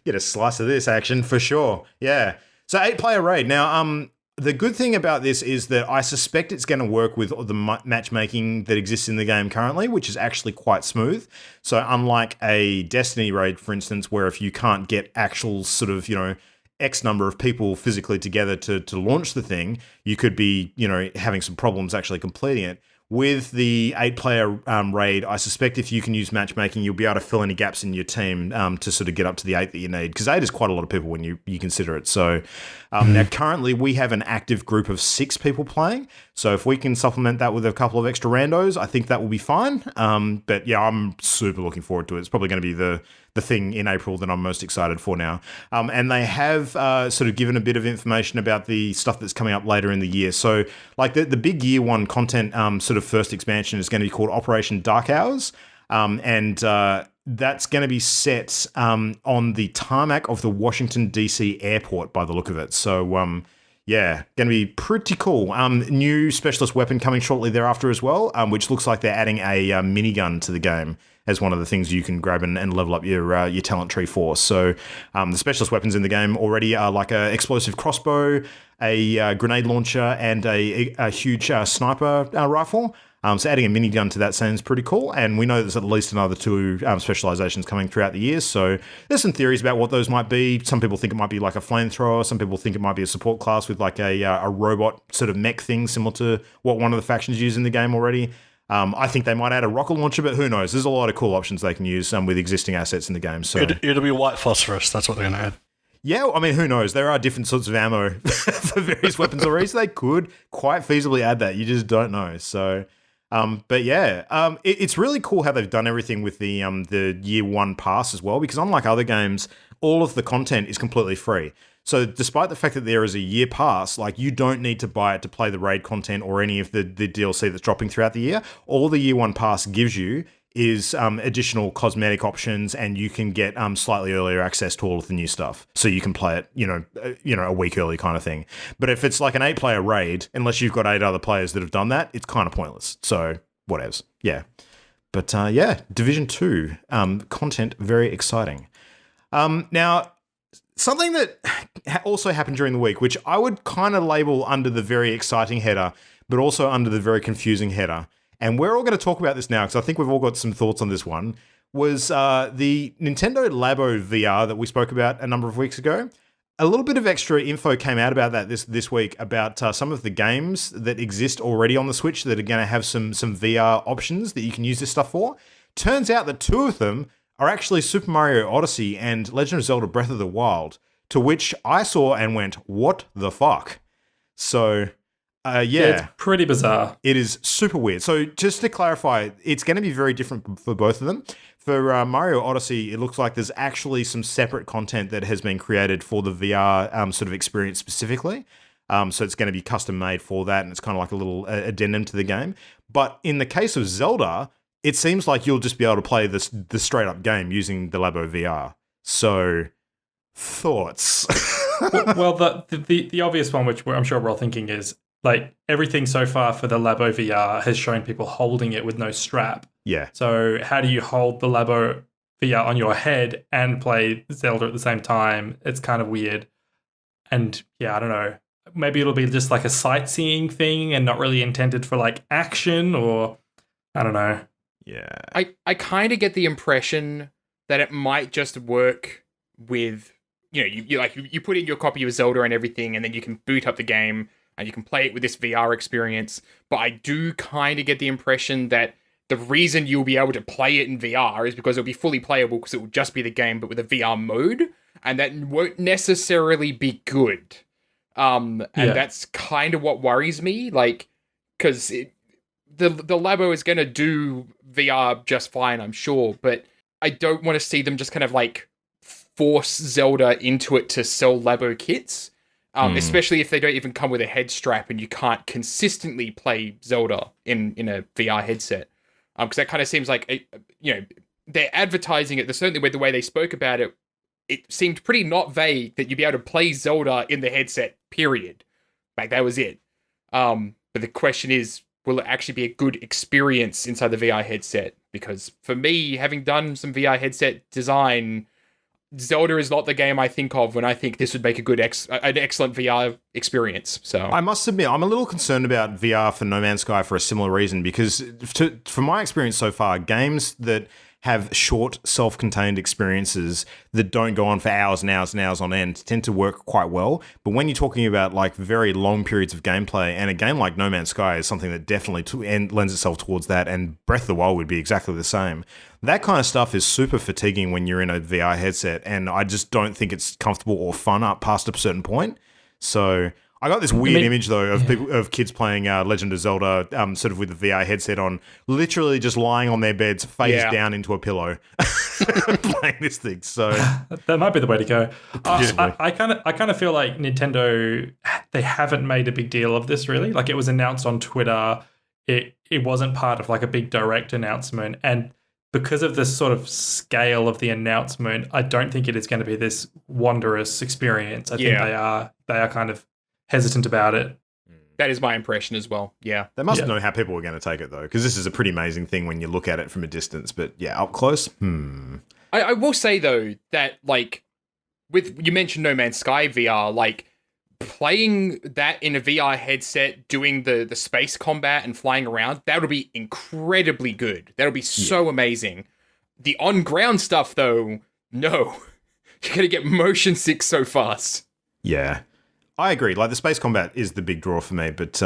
Get a slice of this action for sure. Yeah. So 8-player raid. Now, the good thing about this is that I suspect it's going to work with the matchmaking that exists in the game currently, which is actually quite smooth. So unlike a Destiny raid, for instance, where if you can't get actual sort of, X number of people physically together to launch the thing, you could be, having some problems actually completing it. With the 8-player raid, I suspect if you can use matchmaking, you'll be able to fill any gaps in your team to sort of get up to the 8 that you need. Because 8 is quite a lot of people when you consider it. So now currently we have an active group of 6 people playing. So if we can supplement that with a couple of extra randos, I think that will be fine. But yeah, I'm super looking forward to it. It's probably going to be the thing in April that I'm most excited for now. And they have sort of given a bit of information about the stuff that's coming up later in the year. So like the big year 1 content sort of first expansion is going to be called Operation Dark Hours. And that's going to be set on the tarmac of the Washington, D.C. airport by the look of it. So, yeah, going to be pretty cool. New specialist weapon coming shortly thereafter as well, which looks like they're adding a minigun to the game as one of the things you can grab and level up your talent tree for. So the specialist weapons in the game already are like a explosive crossbow, a grenade launcher, and a huge sniper rifle. So adding a minigun to that sounds pretty cool. And we know there's at least another 2 specializations coming throughout the year. So there's some theories about what those might be. Some people think it might be like a flamethrower. Some people think it might be a support class with like a robot sort of mech thing similar to what one of the factions use in the game already. I think they might add a rocket launcher, but who knows? There's a lot of cool options they can use with existing assets in the game. So It'll be white phosphorus. That's what they're going to add. yeah, I mean, who knows? There are different sorts of ammo for various weapons already, so they could quite feasibly add that. You just don't know. So, but yeah, it's really cool how they've done everything with the year 1 pass as well, because unlike other games, all of the content is completely free. So despite the fact that there is a year pass, like you don't need to buy it to play the raid content or any of the DLC that's dropping throughout the year. All the year 1 pass gives you is additional cosmetic options, and you can get slightly earlier access to all of the new stuff. So you can play it, a week early kind of thing. But if it's like an 8-player raid, unless you've got 8 other players that have done that, it's kind of pointless. So whatevs. Yeah. But yeah, Division 2 content, very exciting. Now, something that also happened during the week, which I would kind of label under the very exciting header, but also under the very confusing header, and we're all going to talk about this now because I think we've all got some thoughts on this one, was the Nintendo Labo VR that we spoke about a number of weeks ago. A little bit of extra info came out about that this week about some of the games that exist already on the Switch that are going to have some VR options that you can use this stuff for. Turns out that 2 of them are actually Super Mario Odyssey and Legend of Zelda Breath of the Wild, to which I saw and went, what the fuck? So, It's pretty bizarre. It is super weird. So just to clarify, it's going to be very different for both of them. For Mario Odyssey, it looks like there's actually some separate content that has been created for the VR sort of experience specifically. So it's going to be custom made for that, and it's kind of like a little addendum to the game. But in the case of Zelda, it seems like you'll just be able to play the straight up game using the Labo VR. So, thoughts? Well, the obvious one, which I'm sure we're all thinking, is like everything so far for the Labo VR has shown people holding it with no strap. Yeah. So how do you hold the Labo VR on your head and play Zelda at the same time? It's kind of weird. And yeah, I don't know. Maybe it'll be just like a sightseeing thing and not really intended for like action, or I don't know. Yeah. I kind of get the impression that it might just work with, you put in your copy of Zelda and everything, and then you can boot up the game and you can play it with this VR experience. But I do kind of get the impression that the reason you'll be able to play it in VR is because it'll be fully playable because it will just be the game, but with a VR mode, and that won't necessarily be good. And that's kind of what worries me, like, because the Labo is going to do VR just fine, I'm sure, but I don't want to see them just kind of like force Zelda into it to sell Labo kits, especially if they don't even come with a head strap and you can't consistently play Zelda in a VR headset. Because that kind of seems like, they're advertising it, certainly with the way they spoke about it, it seemed pretty not vague that you'd be able to play Zelda in the headset, period. Like, that was it. But the question is, will it actually be a good experience inside the VR headset? Because for me, having done some VR headset design, Zelda is not the game I think of when I think this would make an excellent VR experience. So I must admit, I'm a little concerned about VR for No Man's Sky for a similar reason, because from my experience so far, games that have short, self-contained experiences that don't go on for hours and hours and hours on end tend to work quite well. But when you're talking about like very long periods of gameplay, and a game like No Man's Sky is something that definitely lends itself towards that, and Breath of the Wild would be exactly the same. That kind of stuff is super fatiguing when you're in a VR headset, and I just don't think it's comfortable or fun up past a certain point. So I got this weird image though of kids playing Legend of Zelda, sort of with the VR headset on, literally just lying on their beds, face down into a pillow, playing this thing. So that might be the way to go. I kind of feel like Nintendo, they haven't made a big deal of this really. Like, it was announced on Twitter, it wasn't part of like a big direct announcement, and because of the sort of scale of the announcement, I don't think it is going to be this wondrous experience. I think they are kind of hesitant about it. That is my impression as well. Yeah. They must know how people are going to take it though, because this is a pretty amazing thing when you look at it from a distance. But yeah, up close, I will say though that, like, you mentioned No Man's Sky VR, like, playing that in a VR headset, doing the space combat and flying around, that'll be incredibly good. That'll be so amazing. The on-ground stuff though, no. You're going to get motion sick so fast. Yeah. I agree. Like, the space combat is the big draw for me, but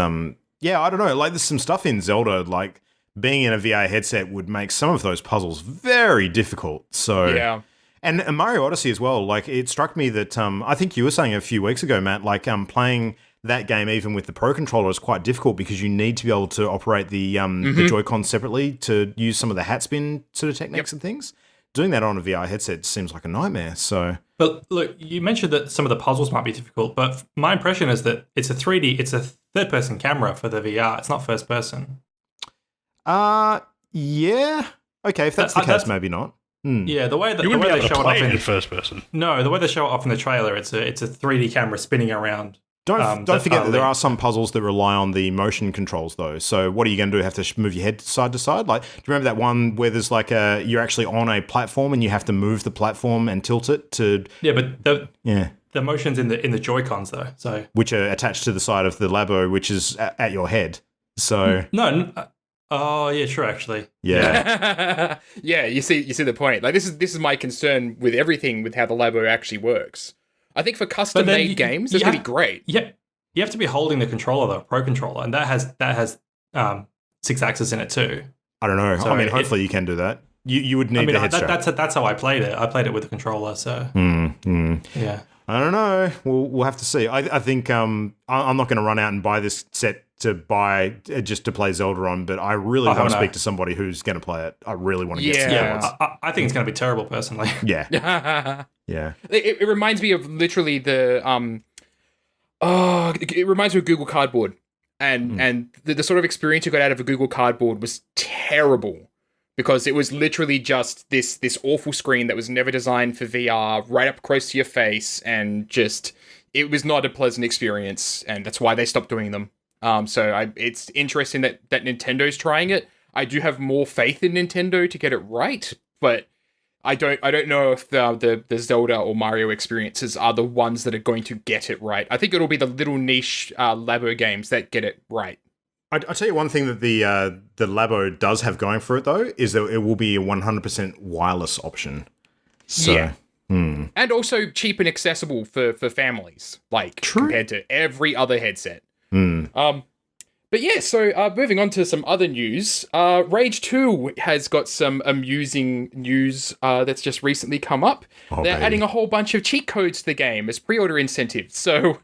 yeah, I don't know. Like, there's some stuff in Zelda, like being in a VR headset would make some of those puzzles very difficult. So yeah, and Mario Odyssey as well. Like, it struck me that I think you were saying a few weeks ago, Matt, like playing that game even with the Pro Controller is quite difficult because you need to be able to operate the Joy-Con separately to use some of the hat spin sort of techniques and things. Doing that on a VR headset seems like a nightmare. So, but look, you mentioned that some of the puzzles might be difficult, but my impression is that it's a 3D, it's a third-person camera for the VR. It's not first-person. Yeah. Okay, if that's the case, maybe not. Yeah, the way that you the wouldn't way be able they to show play it off in first person. No, the way they show it off in the trailer, it's a 3D camera spinning around. Don't forget that there are some puzzles that rely on the motion controls, though. So what are you going to do? Have to move your head side to side? Like, do you remember that one where there's like you're actually on a platform and you have to move the platform and tilt it to? Yeah, but the motion's in the Joy-Cons though. So which are attached to the side of the Labo, which is at your head. So no. Oh yeah, true. Actually, yeah, yeah. You see the point. Like, this is my concern with everything with how the Labo actually works. I think for custom-made games, that's going to be great. Yeah, you have to be holding the controller, though, Pro Controller, and that has 6 axes in it too. I don't know. So I mean, hopefully you can do that. You would need the head strap. That's how I played it. I played it with a controller, so yeah. I don't know. We'll have to see. I think I'm not going to run out and buy this set to buy just to play Zelda on, but I really want to speak to somebody who's going to play it. I really want to get some points. I think it's going to be terrible, personally. Yeah. Yeah. It reminds me of literally the it reminds me of Google Cardboard, and the sort of experience you got out of a Google Cardboard was terrible because it was literally just this awful screen that was never designed for VR, right up close to your face, and just it was not a pleasant experience, and that's why they stopped doing them. It's interesting that Nintendo's trying it. I do have more faith in Nintendo to get it right, but I don't know if the Zelda or Mario experiences are the ones that are going to get it right. I think it'll be the little niche Labo games that get it right. I'll tell you one thing that the Labo does have going for it, though, is that it will be a 100% wireless option. So, yeah. And also cheap and accessible for families, compared to every other headset. But yeah, so moving on to some other news. Rage 2 has got some amusing news that's just recently come up. They're adding a whole bunch of cheat codes to the game as pre-order incentives. So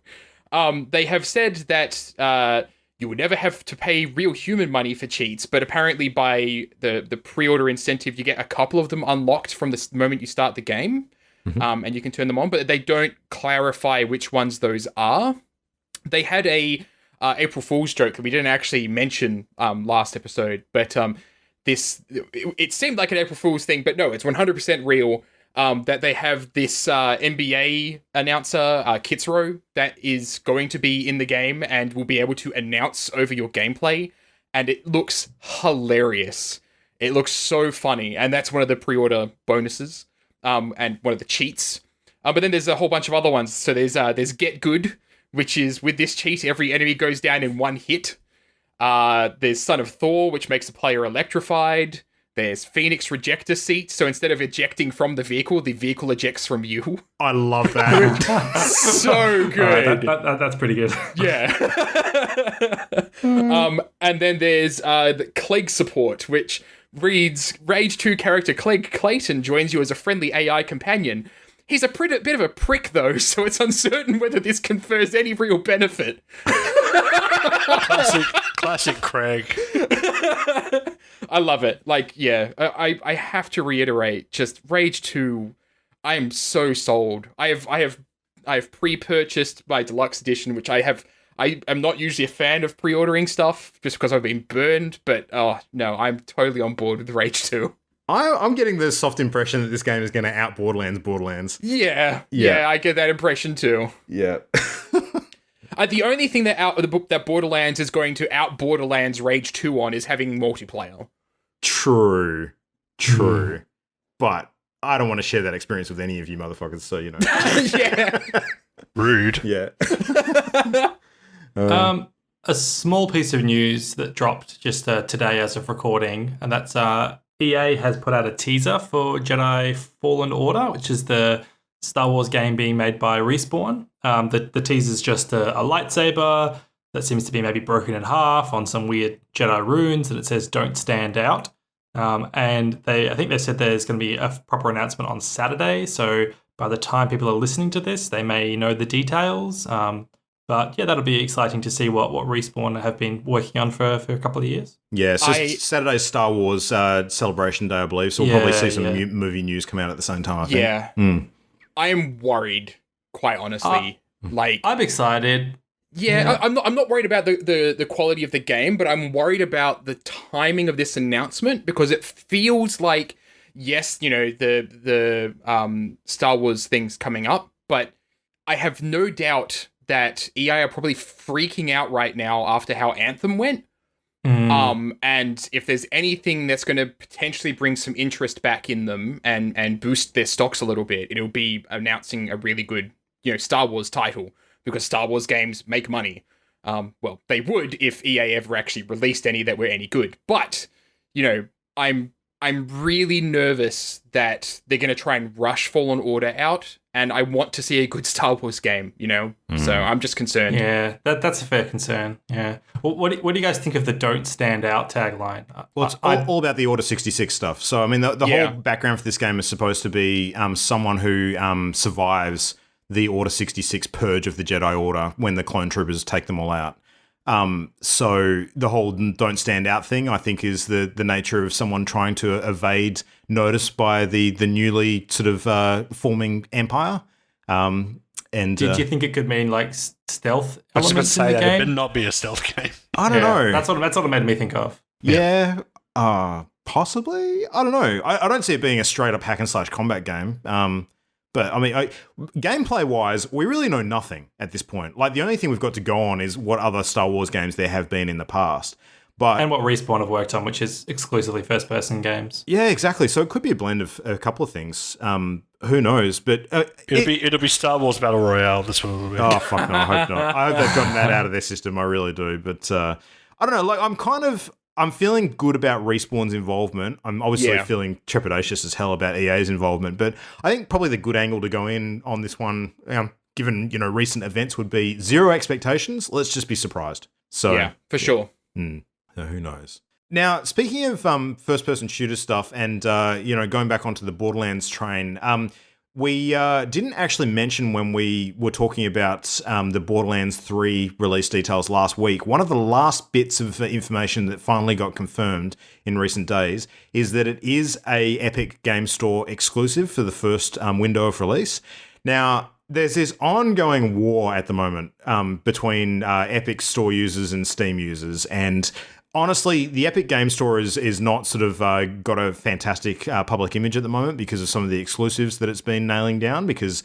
they have said that you would never have to pay real human money for cheats, but apparently by the pre-order incentive, you get a couple of them unlocked from the moment you start the game, and you can turn them on, but they don't clarify which ones those are. They had a April Fool's joke that we didn't actually mention last episode, but it seemed like an April Fool's thing, but no, it's 100% real. That they have this NBA announcer, Kitsuro, that is going to be in the game and will be able to announce over your gameplay, and it looks hilarious. It looks so funny, and that's one of the pre-order bonuses, and one of the cheats. But then there's a whole bunch of other ones. So there's Get Good, which is with this cheat, every enemy goes down in one hit. There's Son of Thor, which makes the player electrified. There's Phoenix Rejector Seat, so instead of ejecting from the vehicle ejects from you. I love that. So good. That's pretty good. Yeah. And then there's the Clegg support, which reads, Rage 2 character Clegg Clayton joins you as a friendly AI companion. He's a bit of a prick, though, so it's uncertain whether this confers any real benefit. Classic Craig. I love it. I have to reiterate, just Rage 2, I am so sold. I have pre-purchased my deluxe edition, which I am not usually a fan of pre-ordering stuff, just because I've been burned, but oh no, I'm totally on board with Rage 2. I'm getting the soft impression that this game is going to out Borderlands. Yeah, I get that impression too. Yeah. The only thing that Borderlands is going to out Borderlands Rage 2 on is having multiplayer. True. But I don't want to share that experience with any of you motherfuckers, so you know. Yeah. Rude. Yeah. A small piece of news that dropped just today as of recording, and that's EA has put out a teaser for Jedi Fallen Order, which is the Star Wars game being made by Respawn. The teaser is just a lightsaber that seems to be maybe broken in half on some weird Jedi runes, and it says "Don't stand out." And I think they said there's going to be a proper announcement on Saturday. So by the time people are listening to this, they may know the details. But yeah, that'll be exciting to see what Respawn have been working on for a couple of years. Yeah, so Saturday's Star Wars Celebration Day, I believe. So we'll probably see some movie news come out at the same time, I think. Yeah. I am worried, quite honestly. I'm excited. Yeah, I'm not worried about the quality of the game, but I'm worried about the timing of this announcement, because it feels like, yes, you know, the Star Wars thing's coming up, but I have no doubt that EA are probably freaking out right now after how Anthem went. And if there's anything that's going to potentially bring some interest back in them and boost their stocks a little bit, it'll be announcing a really good, Star Wars title, because Star Wars games make money. Well, they would if EA ever actually released any that were any good. But, I'm really nervous that they're going to try and rush Fallen Order out, and I want to see a good Star Wars game, So I'm just concerned. Yeah, that's a fair concern. Yeah. Well, what do you guys think of the "Don't Stand Out" tagline? Well, it's all about the Order 66 stuff. So, I mean, the whole background for this game is supposed to be someone who survives the Order 66 purge of the Jedi Order when the clone troopers take them all out. So the whole "don't stand out" thing, I think, is the nature of someone trying to evade notice by the newly sort of forming empire. And did you think it could mean like stealth I was elements going to say in the that game? it better not be a stealth game. I don't know. That's what it made me think of. Yeah. Possibly. I don't know. I don't see it being a straight up hack and slash combat game. But I mean, gameplay wise, we really know nothing at this point. Like the only thing we've got to go on is what other Star Wars games there have been in the past. But and what Respawn have worked on, which is exclusively first-person games. yeah, exactly. So it could be a blend of a couple of things. Who knows? But It'll be Star Wars Battle Royale. This one will be. Oh fuck no! I hope not. I hope they've gotten that out of their system. I really do. But I don't know. Like I'm feeling good about Respawn's involvement. I'm obviously feeling trepidatious as hell about EA's involvement. But I think probably the good angle to go in on this one, given recent events, would be zero expectations. Let's just be surprised. So yeah, for sure. So who knows? Now, speaking of first-person shooter stuff and, going back onto the Borderlands train, we didn't actually mention when we were talking about the Borderlands 3 release details last week. One of the last bits of information that finally got confirmed in recent days is that it is a Epic Game Store exclusive for the first window of release. Now, there's this ongoing war at the moment between Epic Store users and Steam users, and honestly, the Epic Game Store is not sort of got a fantastic public image at the moment because of some of the exclusives that it's been nailing down because,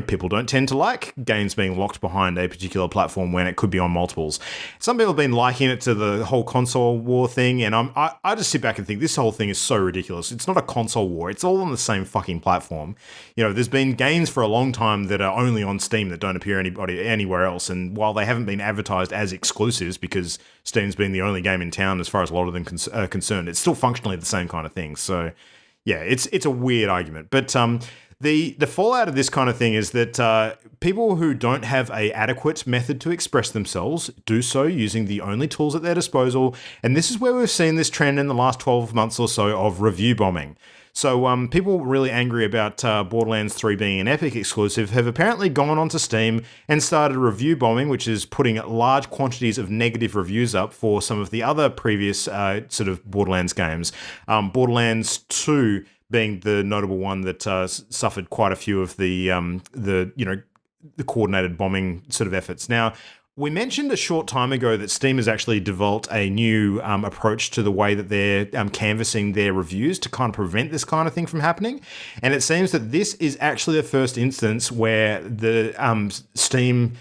people don't tend to like games being locked behind a particular platform when it could be on multiples. Some people have been liking it to the whole console war thing, and I just sit back and think this whole thing is so ridiculous. It's not a console war. It's all on the same fucking platform. There's been games for a long time that are only on Steam that don't appear anywhere else, and while they haven't been advertised as exclusives because Steam's been the only game in town as far as a lot of them are concerned, it's still functionally the same kind of thing. So, yeah, it's a weird argument. But the fallout of this kind of thing is that people who don't have a adequate method to express themselves do so using the only tools at their disposal. And this is where we've seen this trend in the last 12 months or so of review bombing. So people really angry about Borderlands 3 being an Epic exclusive have apparently gone onto Steam and started review bombing, which is putting large quantities of negative reviews up for some of the other previous sort of Borderlands games. Borderlands 2 being the notable one that suffered quite a few of the coordinated bombing sort of efforts. Now, we mentioned a short time ago that Steam has actually developed a new approach to the way that they're canvassing their reviews to kind of prevent this kind of thing from happening. And it seems that this is actually the first instance where the Steam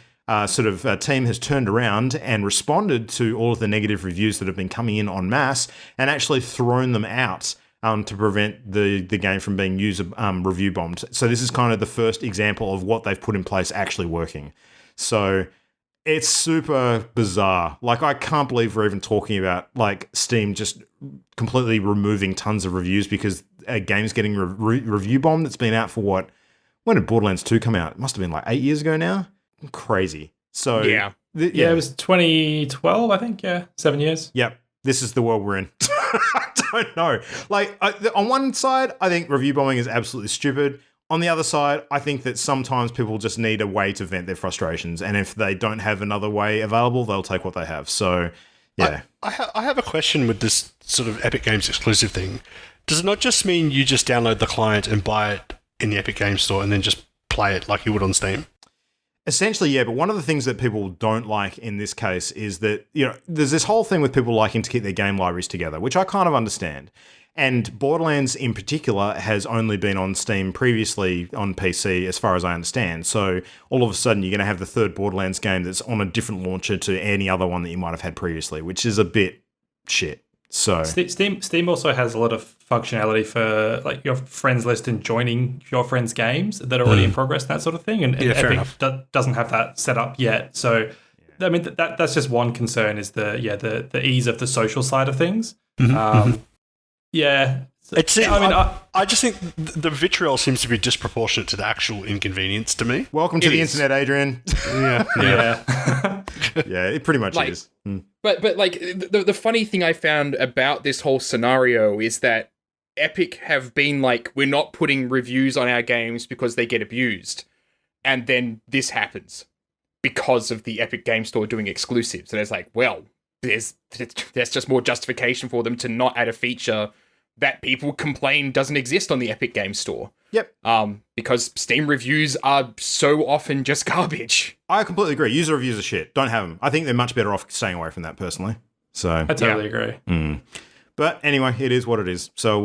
team has turned around and responded to all of the negative reviews that have been coming in en masse and actually thrown them out to prevent the game from being review bombed. So this is kind of the first example of what they've put in place actually working. So it's super bizarre. Like, I can't believe we're even talking about, like, Steam just completely removing tons of reviews because a game's getting review bombed that's been out for what? When did Borderlands 2 come out? It must have been like 8 years ago now. Crazy. So yeah. It was 2012, I think. Yeah, 7 years. Yep. This is the world we're in. I don't know. Like, on one side, I think review bombing is absolutely stupid. On the other side, I think that sometimes people just need a way to vent their frustrations. And if they don't have another way available, they'll take what they have. So, yeah. I have a question with this sort of Epic Games exclusive thing. Does it not just mean you just download the client and buy it in the Epic Games Store and then just play it like you would on Steam? Essentially, yeah, but one of the things that people don't like in this case is that, there's this whole thing with people liking to keep their game libraries together, which I kind of understand. And Borderlands in particular has only been on Steam previously on PC, as far as I understand. So all of a sudden, you're going to have the third Borderlands game that's on a different launcher to any other one that you might have had previously, which is a bit shit. So Steam also has a lot of functionality for like your friends list and joining your friends' games that are already in progress, that sort of thing. And Epic doesn't have that set up yet. So I mean that's just one concern is the ease of the social side of things. Yeah. I just think the vitriol seems to be disproportionate to the actual inconvenience to me. Welcome to the internet, Adrian. Yeah. Yeah, it pretty much is. But like the funny thing I found about this whole scenario is that Epic have been like, we're not putting reviews on our games because they get abused. And then this happens because of the Epic Game Store doing exclusives. And it's like, well, there's just more justification for them to not add a feature that people complain doesn't exist on the Epic Game Store. Yep. Because Steam reviews are so often just garbage. I completely agree. User reviews are shit. Don't have them. I think they're much better off staying away from that personally. So I totally agree. But anyway, it is what it is. So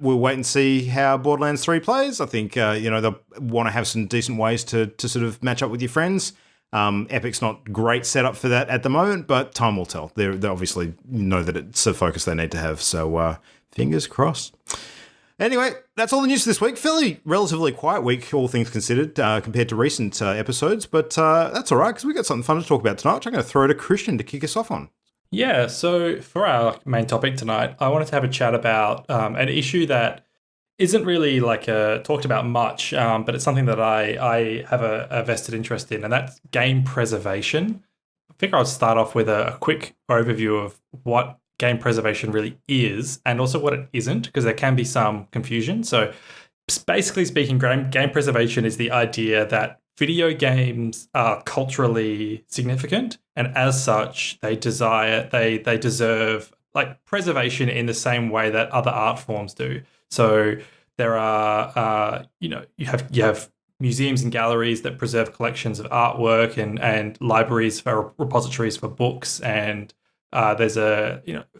we'll wait and see how Borderlands 3 plays. I think, they'll want to have some decent ways to sort of match up with your friends. Epic's not great setup for that at the moment, but time will tell. They obviously know that it's a focus they need to have. So fingers crossed. Anyway, that's all the news this week. Relatively quiet week, all things considered, compared to recent episodes. But that's all right, because we got something fun to talk about tonight, which I'm going to throw to Christian to kick us off on. Yeah, so for our main topic tonight, I wanted to have a chat about an issue that isn't really talked about much, but it's something that I have a vested interest in, and that's game preservation. I think I'll start off with a quick overview of what game preservation really is and also what it isn't, because there can be some confusion. So basically speaking, game preservation is the idea that video games are culturally significant, and as such, they deserve preservation in the same way that other art forms do. So there are, you have museums and galleries that preserve collections of artwork and libraries for repositories for books, and there's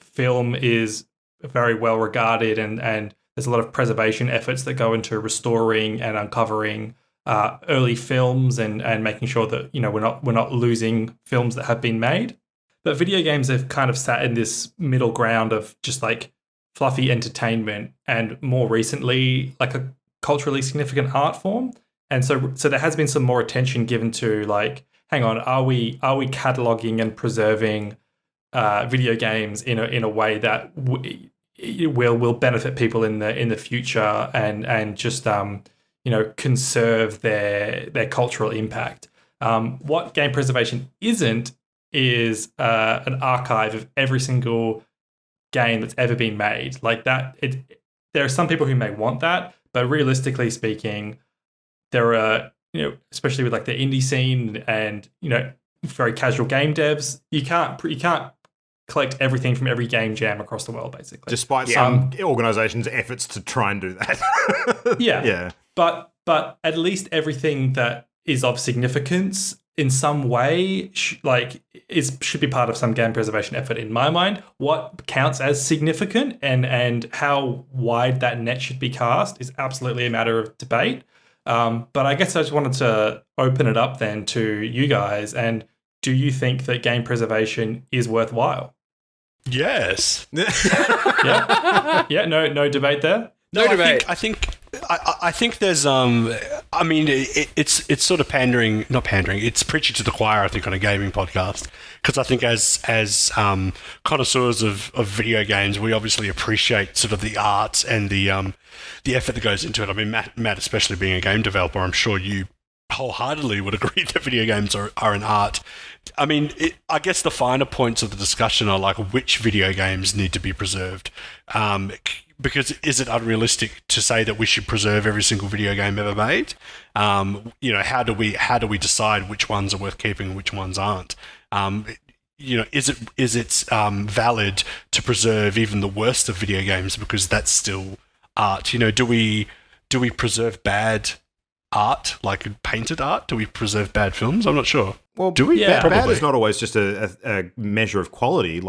film is very well regarded, and there's a lot of preservation efforts that go into restoring and uncovering early films and making sure that we're not losing films that have been made. But video games have kind of sat in this middle ground of just fluffy entertainment, and more recently a culturally significant art form. And so there has been some more attention given to hang on, are we cataloging and preserving video games in a way that will benefit people in the future and just conserve their cultural impact. What game preservation isn't is an archive of every single game that's ever been made. There are some people who may want that, but realistically speaking, there are especially with the indie scene and very casual game devs, you can't collect everything from every game jam across the world, basically. Despite some organizations' efforts to try and do that. Yeah. But at least everything that is of significance in some way should be part of some game preservation effort in my mind. What counts as significant and how wide that net should be cast is absolutely a matter of debate. But I guess I just wanted to open it up then to you guys. And do you think that game preservation is worthwhile? Yes. Yeah. No debate there. No debate. I think there's it's sort of not pandering, it's preaching to the choir, I think, on a gaming podcast, because I think as connoisseurs of video games, we obviously appreciate sort of the art and the effort that goes into it. I mean, Matt especially being a game developer, I'm sure you wholeheartedly would agree that video games are an art. I mean, I guess the finer points of the discussion are which video games need to be preserved. Because is it unrealistic to say that we should preserve every single video game ever made? How do we decide which ones are worth keeping and which ones aren't? Is it valid to preserve even the worst of video games because that's still art? Do we preserve bad art, like painted art? Do we preserve bad films? I'm not sure. Well, do we? Yeah, bad is not always just a measure of quality.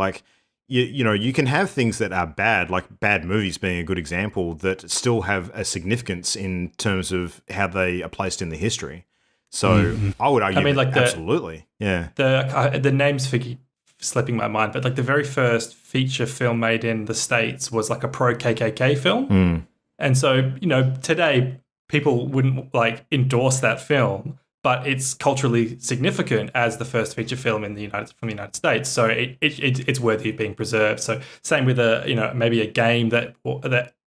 You can have things that are bad, like bad movies being a good example, that still have a significance in terms of how they are placed in the history. So I would argue, absolutely, yeah. The names slipping my mind, but the very first feature film made in the States was a pro KKK film, and so today people wouldn't endorse that film, but it's culturally significant as the first feature film from the United States, so it's worthy of being preserved. So same with maybe a game that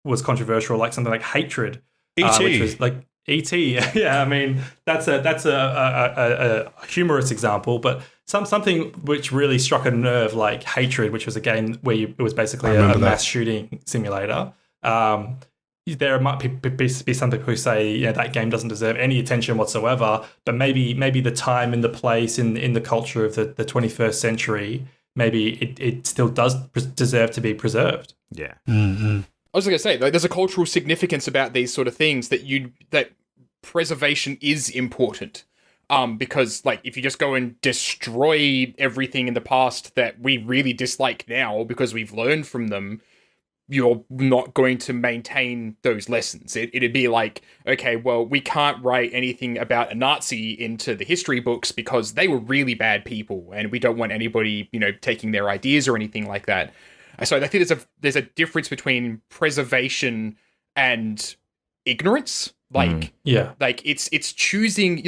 was controversial, like something like Hatred, E.T. Which was E.T. Yeah, I mean that's a humorous example, but something which really struck a nerve, like Hatred, which was a game where it was basically a mass shooting simulator. There might be some people who say that game doesn't deserve any attention whatsoever, but maybe the time and the place in the culture of the 21st century, maybe it still does deserve to be preserved. Yeah. I was going to say, there's a cultural significance about these sort of things that preservation is important. Because like if you just go and destroy everything in the past that we really dislike now because we've learned from them, you're not going to maintain those lessons. It'd be like, okay, well, we can't write anything about a Nazi into the history books because they were really bad people, and we don't want anybody, taking their ideas or anything like that. So I think there's a difference between preservation and ignorance. Like, like it's choosing.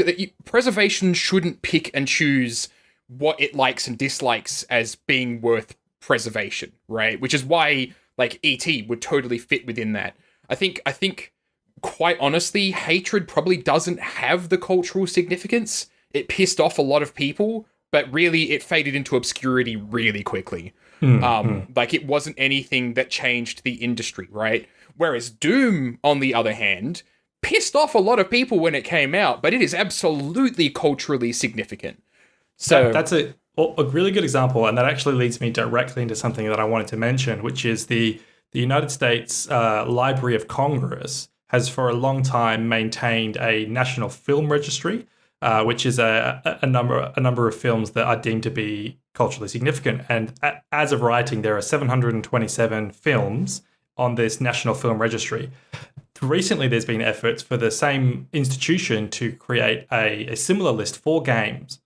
Preservation shouldn't pick and choose what it likes and dislikes as being worth preservation, right? Which is why, like, E.T. would totally fit within that. I think, quite honestly, hatred probably doesn't have the cultural significance. It pissed off a lot of people, but really it faded into obscurity really quickly. Like, it wasn't anything that changed the industry, right? Whereas Doom, on the other hand, pissed off a lot of people when it came out, but it is absolutely culturally significant. So that's a really good example, and that actually leads me directly into something that I wanted to mention, which is the United States Library of Congress has for a long time maintained a national film registry, which is a number of films that are deemed to be culturally significant. And as of writing, there are 727 films on this national film registry. Recently, there's been efforts for the same institution to create a similar list for games,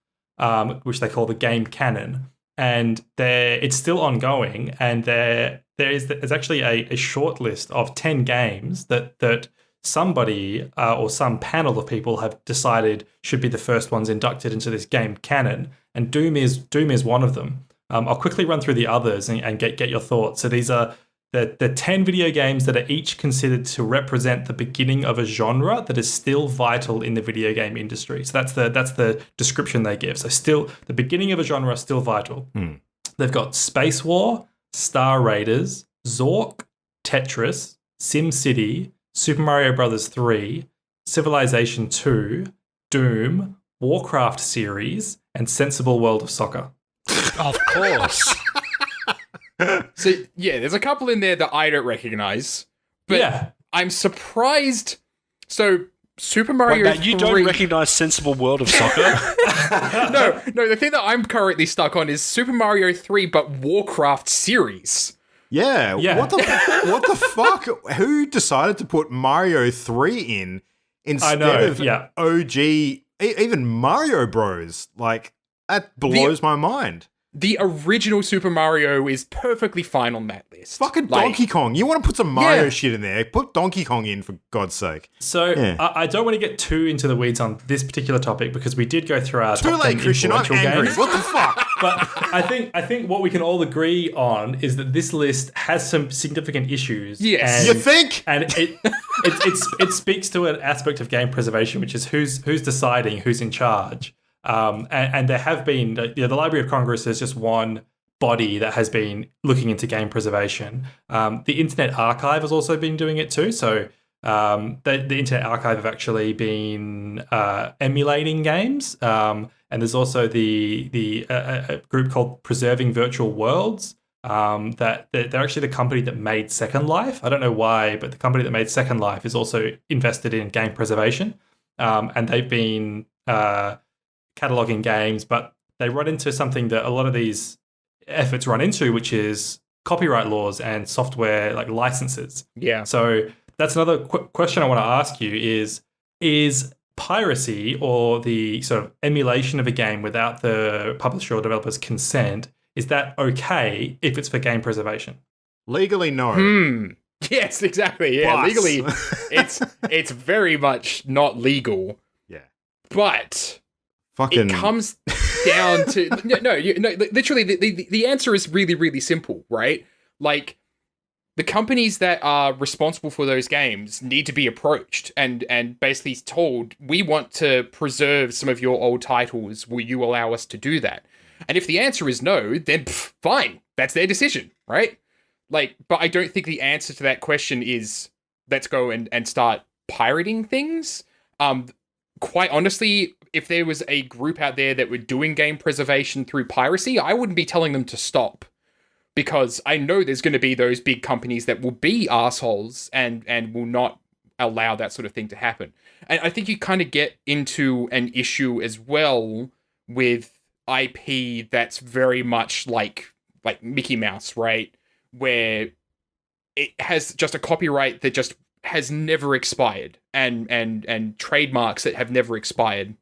which they call the game canon, and it's still ongoing. And there's actually a short list of 10 games that somebody or some panel of people have decided should be the first ones inducted into this game canon, and Doom is one of them. I'll quickly run through the others and get your thoughts. So these are the 10 video games that are each considered to represent the beginning of a genre that is still vital in the video game industry. So that's the description they give. So still, the beginning of a genre, still vital. They've got Space War, Star Raiders, Zork, Tetris, SimCity, Super Mario Bros. 3, Civilization 2, Doom, Warcraft series, and Sensible World of Soccer. Of course. So, yeah, there's a couple in there that I don't recognize, but I'm surprised. So, Super Mario 3... You don't recognize Sensible World of Soccer? No, the thing that I'm currently stuck on is Super Mario 3, but Warcraft series. Yeah. What the fuck? Who decided to put Mario 3 in instead of OG, even Mario Bros? Like, that blows my mind. The original Super Mario is perfectly fine on that list. Fucking Donkey Kong. You want to put some Mario shit in there? Put Donkey Kong in, for God's sake. So I don't want to get too into the weeds on this particular topic because we did go through our too top late, 10 Christian. I'm angry. games. What the fuck? But I think what we can all agree on is that this list has some significant issues. Yes. You think? And it speaks to an aspect of game preservation, which is who's deciding who's in charge. And there have been, the Library of Congress is just one body that has been looking into game preservation. The Internet Archive has also been doing it too. So the Internet Archive have actually been emulating games. And there's also a group called Preserving Virtual Worlds. That they're actually the company that made Second Life. I don't know why, but the company that made Second Life is also invested in game preservation. And they've been... cataloging games, but they run into something that a lot of these efforts run into, which is copyright laws and software like licenses. Yeah. So that's another question I want to ask you is piracy or the sort of emulation of a game without the publisher or developer's consent, is that okay if it's for game preservation? Legally, no. Yes, exactly. Yeah, Plus. legally, it's very much not legal. Yeah. But... Fucking... It comes down to literally the answer is really, really simple, right? Like, the companies that are responsible for those games need to be approached and basically told, we want to preserve some of your old titles. Will you allow us to do that? And if the answer is no, then fine, that's their decision, right? Like, but I don't think the answer to that question is let's go and start pirating things. Quite honestly, if there was a group out there that were doing game preservation through piracy, I wouldn't be telling them to stop, because I know there's going to be those big companies that will be assholes and will not allow that sort of thing to happen. And I think you kind of get into an issue as well with IP that's very much like Mickey Mouse, right? Where it has just a copyright that just has never expired, and trademarks that have never expired.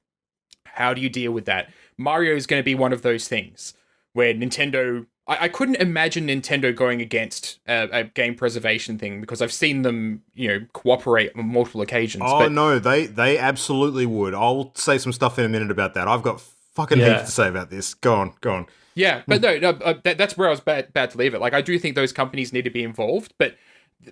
How do you deal with that? Mario is going to be one of those things where Nintendo... I couldn't imagine Nintendo going against a game preservation thing, because I've seen them, cooperate on multiple occasions. Oh, no, they absolutely would. I'll say some stuff in a minute about that. I've got fucking heaps to say about this. Go on. Yeah, but no, that's where I was bad to leave it. Like, I do think those companies need to be involved, but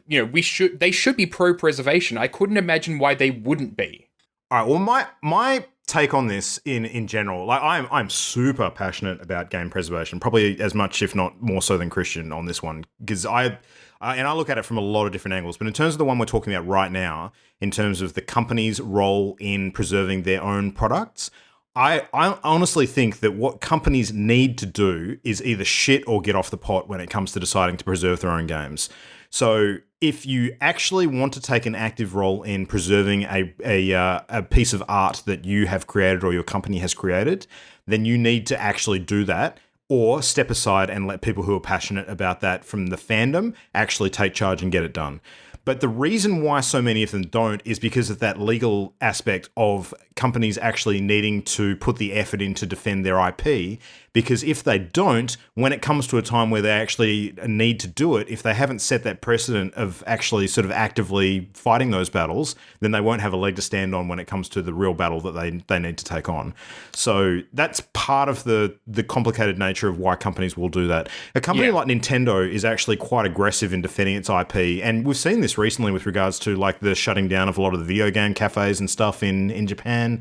they should be pro-preservation. I couldn't imagine why they wouldn't be. All right. Well, my take on this in general, like I'm super passionate about game preservation, probably as much, if not more so, than Christian on this one, because I look at it from a lot of different angles. But in terms of the one we're talking about right now, in terms of the company's role in preserving their own products, I honestly think that what companies need to do is either shit or get off the pot when it comes to deciding to preserve their own games. So if you actually want to take an active role in preserving a piece of art that you have created or your company has created, then you need to actually do that, or step aside and let people who are passionate about that from the fandom actually take charge and get it done. But the reason why so many of them don't is because of that legal aspect of companies actually needing to put the effort in to defend their IP. Because if they don't, when it comes to a time where they actually need to do it, if they haven't set that precedent of actually sort of actively fighting those battles, then they won't have a leg to stand on when it comes to the real battle that they need to take on. So that's part of the complicated nature of why companies will do that. A company like Nintendo is actually quite aggressive in defending its IP, and we've seen this recently with regards to like the shutting down of a lot of the video game cafes and stuff in Japan.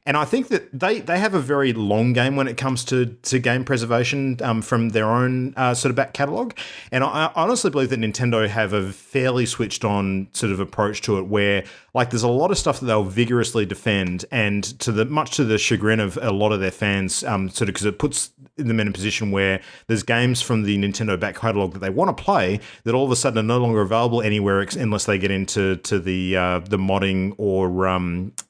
And I think that they have a very long game when it comes to game preservation from their own sort of back catalogue. And I honestly believe that Nintendo have a fairly switched on sort of approach to it, where like there's a lot of stuff that they'll vigorously defend, and much to the chagrin of a lot of their fans, sort of because it puts them in a position where there's games from the Nintendo back catalogue that they want to play that all of a sudden are no longer available anywhere unless they get into the modding or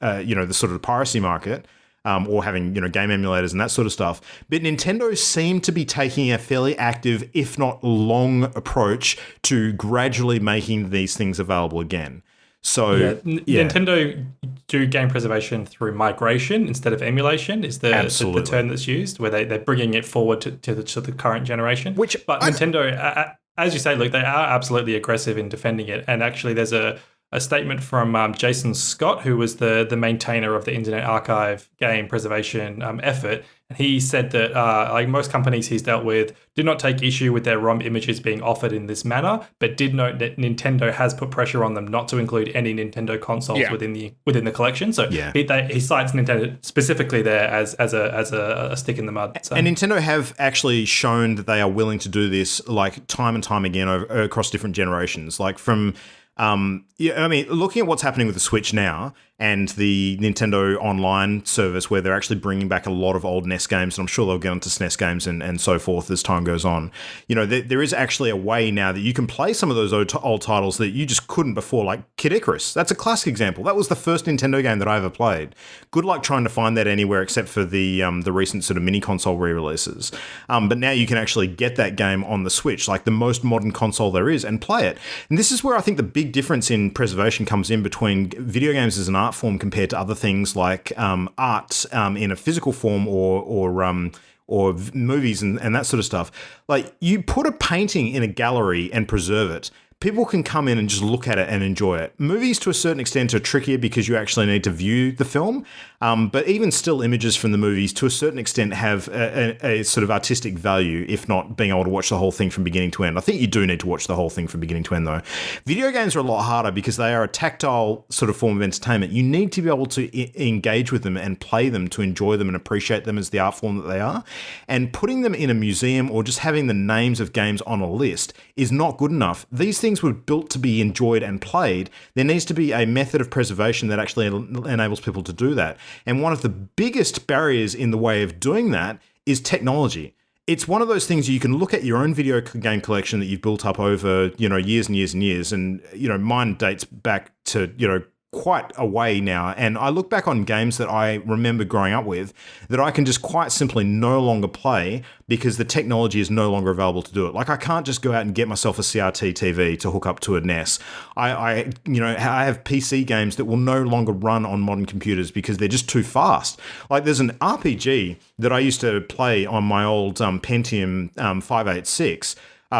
the sort of piracy market, or having game emulators and that sort of stuff. But Nintendo seem to be taking a fairly active, if not long, approach to gradually making these things available again. So Nintendo do game preservation through migration instead of emulation is the term that's used, where they're bringing it forward to the current generation. Nintendo, as you say, look, they are absolutely aggressive in defending it. And actually, there's a statement from Jason Scott, who was the maintainer of the Internet Archive game preservation effort. And he said that like most companies he's dealt with did not take issue with their ROM images being offered in this manner, but did note that Nintendo has put pressure on them not to include any Nintendo consoles within the collection. So he cites Nintendo specifically there as a stick in the mud. So. And Nintendo have actually shown that they are willing to do this like time and time again across different generations. Like from looking at what's happening with the Switch now and the Nintendo Online service, where they're actually bringing back a lot of old NES games, and I'm sure they'll get onto SNES games and so forth as time goes on. There is actually a way now that you can play some of those old titles that you just couldn't before, like Kid Icarus. That's a classic example. That was the first Nintendo game that I ever played. Good luck trying to find that anywhere except for the recent sort of mini console re-releases. But now you can actually get that game on the Switch, like the most modern console there is, and play it. And this is where I think the big difference in preservation comes in between video games as an art form compared to other things like art in a physical form or movies and that sort of stuff. Like, you put a painting in a gallery and preserve it, people can come in and just look at it and enjoy it. Movies, to a certain extent, are trickier because you actually need to view the film. But even still, images from the movies, to a certain extent, have a sort of artistic value, if not being able to watch the whole thing from beginning to end. I think you do need to watch the whole thing from beginning to end, though. Video games are a lot harder because they are a tactile sort of form of entertainment. You need to be able to engage with them and play them to enjoy them and appreciate them as the art form that they are. And putting them in a museum or just having the names of games on a list is not good enough. These things were built to be enjoyed and played. There needs to be a method of preservation that actually enables people to do that. And one of the biggest barriers in the way of doing that is technology. it's one of those things you can look at your own video game collection that you've built up over, years and years and years. And, mine dates back to, quite a way now. And I look back on games that I remember growing up with that I can just quite simply no longer play because the technology is no longer available to do it. Like, I can't just go out and get myself a CRT TV to hook up to a NES. I have PC games that will no longer run on modern computers because they're just too fast. Like, there's an RPG that I used to play on my old Pentium 586,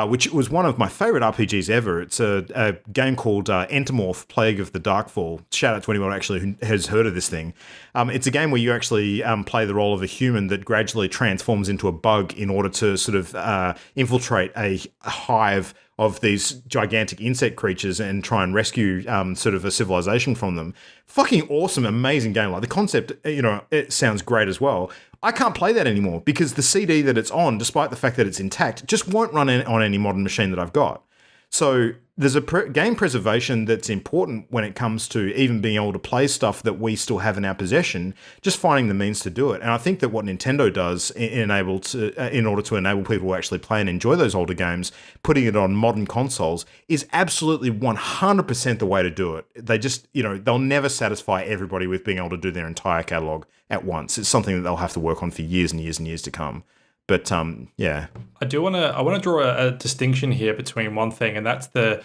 which was one of my favorite RPGs ever. It's a game called Entomorph, Plague of the Darkfall. Shout out to anyone actually who has heard of this thing. It's a game where you actually play the role of a human that gradually transforms into a bug in order to sort of infiltrate a hive of these gigantic insect creatures and try and rescue sort of a civilization from them. Fucking awesome, amazing game. Like, the concept, it sounds great as well. I can't play that anymore because the CD that it's on, despite the fact that it's intact, just won't run on any modern machine that I've got. So there's a game preservation that's important when it comes to even being able to play stuff that we still have in our possession, just finding the means to do it. And I think that what Nintendo does in order to enable people to actually play and enjoy those older games, putting it on modern consoles, is absolutely 100% the way to do it. They just, they'll never satisfy everybody with being able to do their entire catalog at once. It's something that they'll have to work on for years and years and years to come. But yeah, I want to draw a distinction here between one thing, and that's the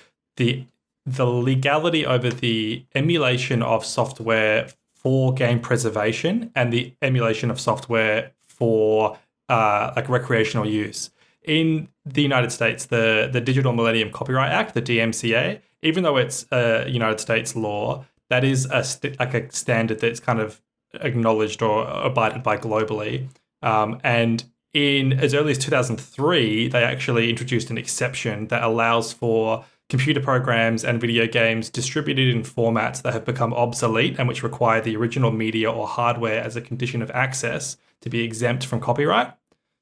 legality over the emulation of software for game preservation and the emulation of software for like recreational use. In the United States, the Digital Millennium Copyright Act, the DMCA, even though it's a United States law, that is a standard that's kind of acknowledged or abided by globally, and in as early as 2003, they actually introduced an exception that allows for computer programs and video games distributed in formats that have become obsolete and which require the original media or hardware as a condition of access to be exempt from copyright.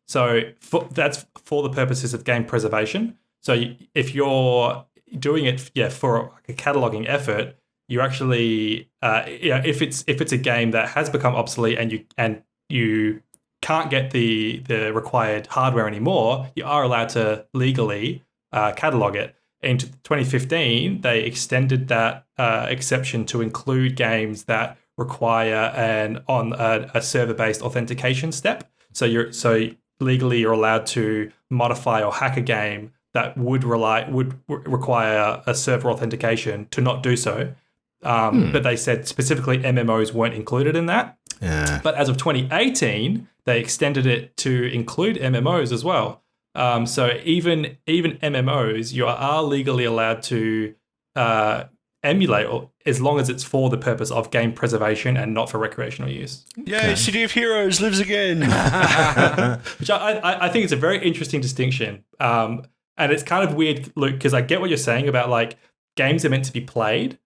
So that's for the purposes of game preservation. So if you're doing it, for a cataloging effort, you actually, if it's a game that has become obsolete and you can't get the required hardware anymore, you are allowed to legally catalog it. In 2015, they extended that exception to include games that require a server-based authentication step. So legally you're allowed to modify or hack a game that would require a server authentication to not do so. But they said specifically MMOs weren't included in that. Yeah. But as of 2018, they extended it to include MMOs as well. So even MMOs, you are legally allowed to emulate, or as long as it's for the purpose of game preservation and not for recreational use. Yay, City of Heroes lives again. Which I think it's a very interesting distinction. And it's kind of weird, Luke, because I get what you're saying about like games are meant to be played.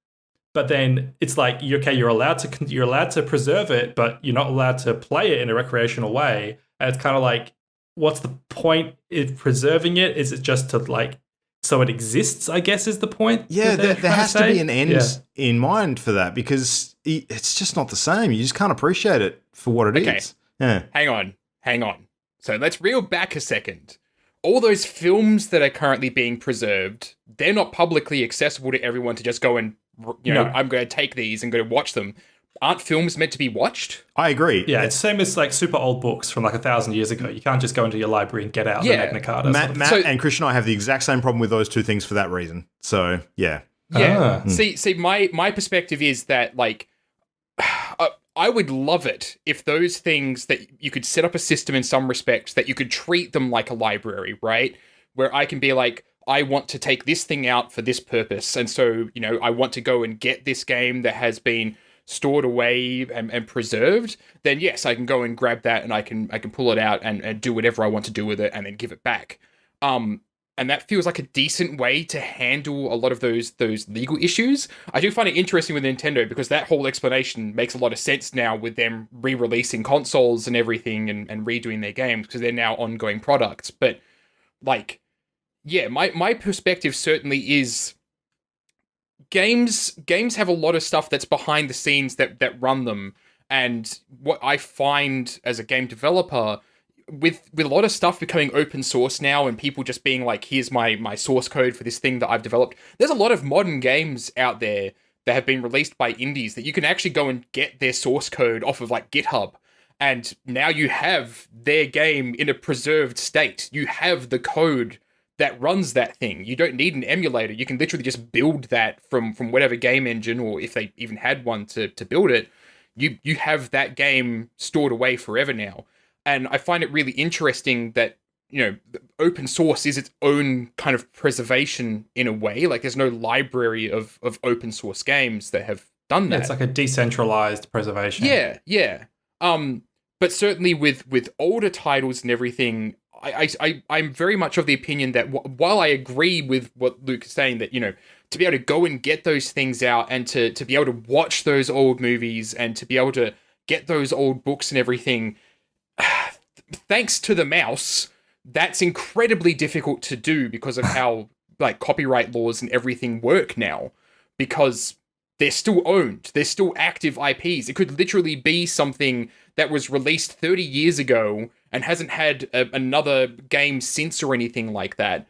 But then it's like, you're allowed to preserve it, but you're not allowed to play it in a recreational way. And it's kind of like, what's the point of preserving it? Is it just to like, so it exists, I guess is the point? Yeah, there has to be an end in mind for that because it's just not the same. You just can't appreciate it for what it is. Yeah. Hang on. So let's reel back a second. All those films that are currently being preserved, they're not publicly accessible to everyone to just go and I'm going to take these and go to watch them. Aren't films meant to be watched? I agree. Yeah, it's same as like super old books from like 1,000 years ago. You can't just go into your library and get out the Magna Carta. Matt and Christian and I have the exact same problem with those two things for that reason. So, yeah. Yeah. See, my perspective is that like, I would love it if those things that you could set up a system in some respects that you could treat them like a library, right? Where I can be like, I want to take this thing out for this purpose. And so, I want to go and get this game that has been stored away and preserved. Then yes, I can go and grab that and I can pull it out and do whatever I want to do with it and then give it back. And that feels like a decent way to handle a lot of those legal issues. I do find it interesting with Nintendo because that whole explanation makes a lot of sense now with them re-releasing consoles and everything and redoing their games because they're now ongoing products. But like, yeah, my perspective certainly is games have a lot of stuff that's behind the scenes that run them. And what I find as a game developer, with a lot of stuff becoming open source now and people just being like, here's my source code for this thing that I've developed, there's a lot of modern games out there that have been released by indies that you can actually go and get their source code off of like GitHub. And now you have their game in a preserved state. You have the code that runs that thing. You don't need an emulator. You can literally just build that from whatever game engine, or if they even had one to build it, you have that game stored away forever now. And I find it really interesting that, open source is its own kind of preservation in a way. Like there's no library of open source games that have done that. Yeah, it's like a decentralized preservation. Yeah. But certainly with older titles and everything, I'm very much of the opinion that while I agree with what Luke is saying, that, to be able to go and get those things out and to be able to watch those old movies and to be able to get those old books and everything, thanks to the mouse, that's incredibly difficult to do because of how like copyright laws and everything work now, because they're still owned. They're still active IPs. It could literally be something that was released 30 years ago and hasn't had another game since or anything like that,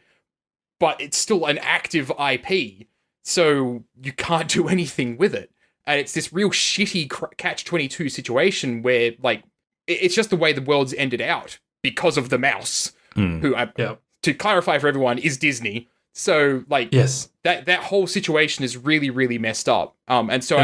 but it's still an active IP, so you can't do anything with it. And it's this real shitty catch-22 situation where, like, it's just the way the world's ended out because of the mouse, who, to clarify for everyone, is Disney. So, like, yes, that whole situation is really, really messed up. And so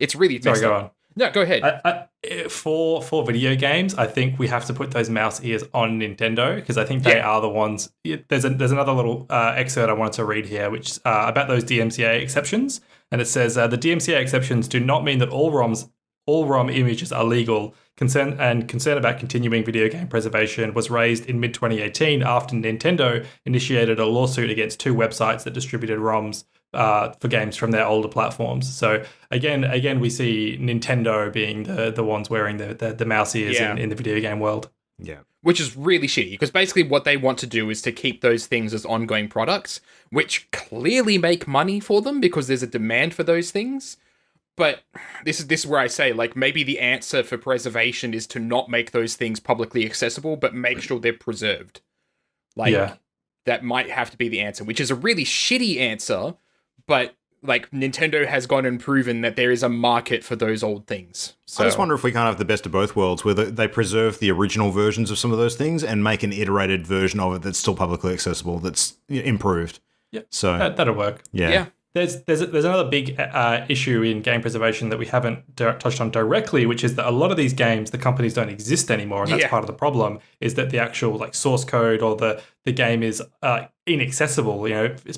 it's really messed go up. on. No, go ahead. For video games, I think we have to put those mouse ears on Nintendo, because I think they are the ones. There's another little excerpt I wanted to read here, which about those DMCA exceptions, and it says the DMCA exceptions do not mean that all ROM images are legal. Concern about continuing video game preservation was raised in mid-2018 after Nintendo initiated a lawsuit against two websites that distributed ROMs for games from their older platforms. So again, we see Nintendo being the ones wearing the mouse ears in the video game world. Yeah. Which is really shitty, because basically what they want to do is to keep those things as ongoing products, which clearly make money for them because there's a demand for those things. But this is where I say, like, maybe the answer for preservation is to not make those things publicly accessible, but make sure they're preserved. Like, that might have to be the answer, which is a really shitty answer, but, like, Nintendo has gone and proven that there is a market for those old things. So I just wonder if we can't have the best of both worlds, where they preserve the original versions of some of those things and make an iterated version of it that's still publicly accessible, that's improved. Yeah, so that'll work. Yeah. There's another big issue in game preservation that we haven't touched on directly, which is that a lot of these games, the companies don't exist anymore, and that's part of the problem. Is that the actual like source code or the game is inaccessible?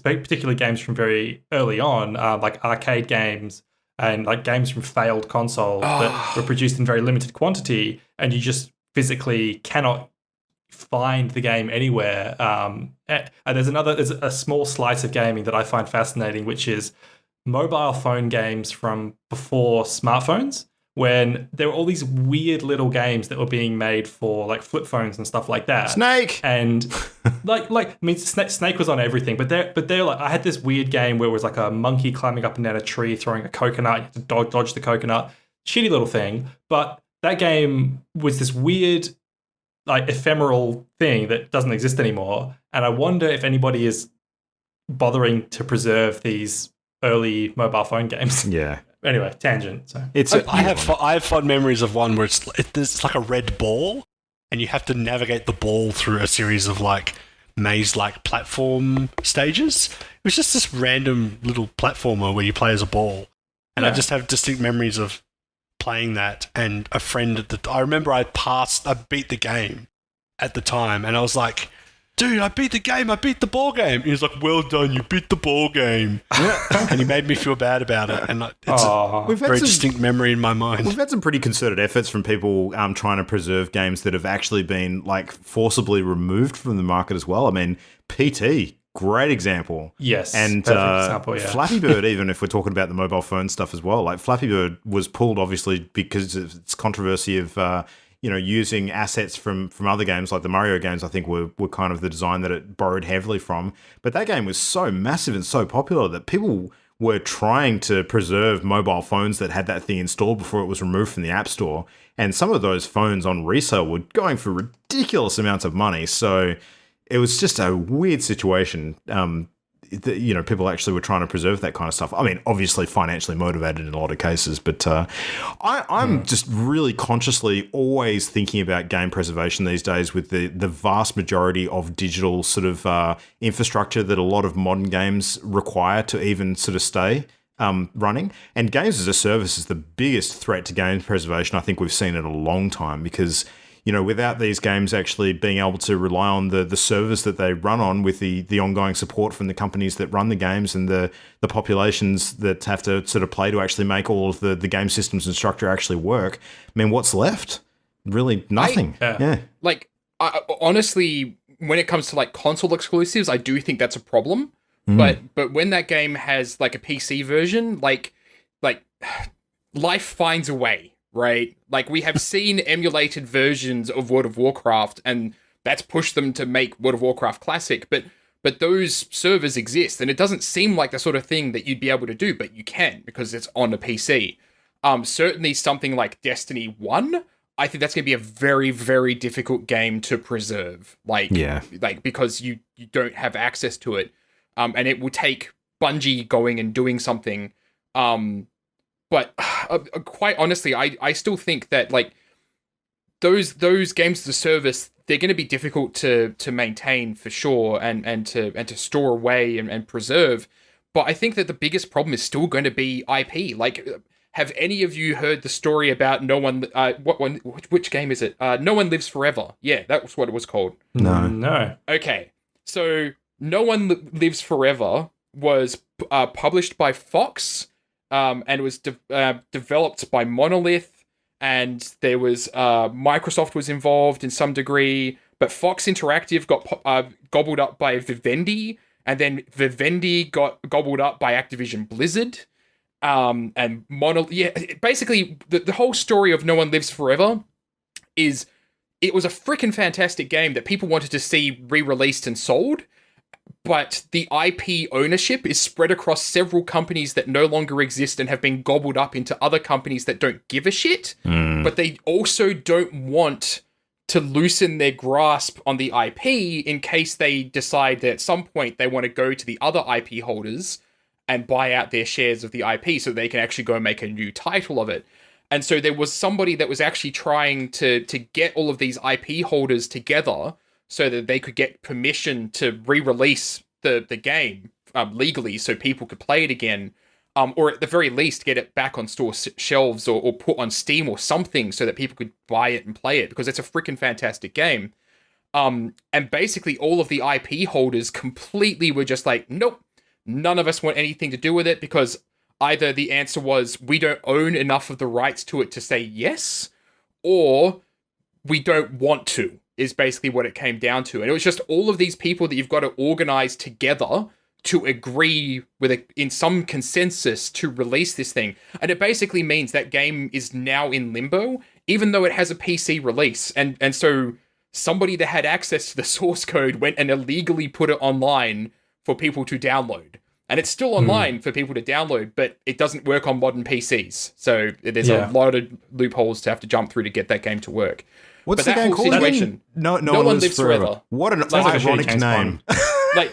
Particularly games from very early on, like arcade games and like games from failed consoles that were produced in very limited quantity, and you just physically cannot find the game anywhere. And there's a small slice of gaming that I find fascinating, which is mobile phone games from before smartphones, when there were all these weird little games that were being made for like flip phones and stuff like that. Snake! And Snake was on everything, but they're like, I had this weird game where it was like a monkey climbing up and down a tree, throwing a coconut, you had to dodge the coconut. Shitty little thing, but that game was this weird, like, ephemeral thing that doesn't exist anymore. And I wonder if anybody is bothering to preserve these early mobile phone games. Yeah. Anyway, tangent. So I have fond memories of one where it's like a red ball, and you have to navigate the ball through a series of like maze-like platform stages. It was just this random little platformer where you play as a ball, and I just have distinct memories of playing that. And a friend I remember I beat the game at the time, and I was like, dude, I beat the game, I beat the ball game. And he was like, well done, you beat the ball game. And he made me feel bad about it. And it's a very distinct memory in my mind. We've had some pretty concerted efforts from people trying to preserve games that have actually been like forcibly removed from the market as well. I mean, PT, great example. Yes, and example, yeah. Flappy Bird, even if we're talking about the mobile phone stuff as well, like Flappy Bird was pulled obviously because of its controversy of using assets from other games, like the Mario games, I think were kind of the design that it borrowed heavily from. But that game was so massive and so popular that people were trying to preserve mobile phones that had that thing installed before it was removed from the App Store. And some of those phones on resale were going for ridiculous amounts of money. So it was just a weird situation. People actually were trying to preserve that kind of stuff. I mean, obviously financially motivated in a lot of cases, but I'm just really consciously always thinking about game preservation these days with the vast majority of digital sort of infrastructure that a lot of modern games require to even sort of stay running. And games as a service is the biggest threat to game preservation I think we've seen in a long time, because without these games actually being able to rely on the servers that they run on, with the ongoing support from the companies that run the games and the populations that have to sort of play to actually make all of the game systems and structure actually work, I mean, what's left? Really nothing. Like, honestly, when it comes to like console exclusives, I do think that's a problem. But when that game has like a PC version, like life finds a way. Right? Like, we have seen emulated versions of World of Warcraft, and that's pushed them to make World of Warcraft Classic, but those servers exist, and it doesn't seem like the sort of thing that you'd be able to do, but you can, because it's on a PC. Certainly something like Destiny 1, I think that's going to be a very, very difficult game to preserve. Because you don't have access to it. And it will take Bungie going and doing something, but quite honestly, I still think that like those games as a service, they're going to be difficult to maintain for sure, and to store away and preserve. But I think that the biggest problem is still going to be IP. Like, have any of you heard the story about No One? Which game is it? No One Lives Forever. Yeah, that was what it was called. No. Okay, so No One Lives Forever was published by Fox. And it was developed by Monolith, and there was Microsoft was involved in some degree, but Fox Interactive got gobbled up by Vivendi, and then Vivendi got gobbled up by Activision Blizzard, and Monolith. Yeah, basically the whole story of No One Lives Forever is it was a freaking fantastic game that people wanted to see re-released and sold. But the IP ownership is spread across several companies that no longer exist and have been gobbled up into other companies that don't give a shit. But they also don't want to loosen their grasp on the IP in case they decide that at some point they want to go to the other IP holders and buy out their shares of the IP so they can actually go and make a new title of it. And so there was somebody that was actually trying to get all of these IP holders together so that they could get permission to re-release the game legally so people could play it again, or at the very least get it back on store shelves or put on Steam or something so that people could buy it and play it, because it's a freaking fantastic game. And basically all of the IP holders completely were just like, nope, none of us want anything to do with it, because either the answer was we don't own enough of the rights to it to say yes, or we don't want to, is basically what it came down to. And it was just all of these people that you've got to organize together to agree with in some consensus to release this thing. And it basically means that game is now in limbo, even though it has a PC release. And so somebody that had access to the source code went and illegally put it online for people to download. And it's still online for people to download, but it doesn't work on modern PCs. So there's a lot of loopholes to have to jump through to get that game to work. What's the game called? Situation, no one lives forever. What an ironic name.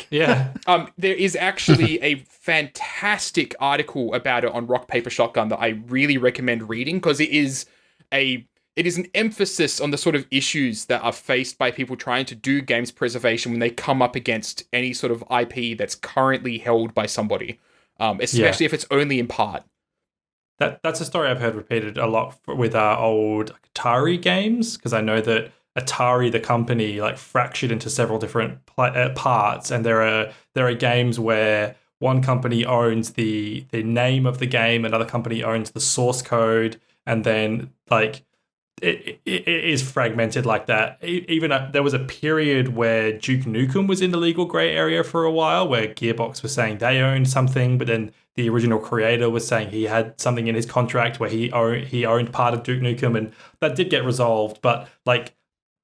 There is actually a fantastic article about it on Rock Paper Shotgun that I really recommend reading, because it is an emphasis on the sort of issues that are faced by people trying to do games preservation when they come up against any sort of IP that's currently held by somebody, especially if it's only in part. That's a story I've heard repeated a lot with our old Atari games, because I know that Atari, the company, like fractured into several different parts, and there are games where one company owns the name of the game, another company owns the source code, and then like it is fragmented like that. Even there was a period where Duke Nukem was in the legal grey area for a while, where Gearbox was saying they owned something, but then the original creator was saying he had something in his contract where he owned part of Duke Nukem, and that did get resolved. But like,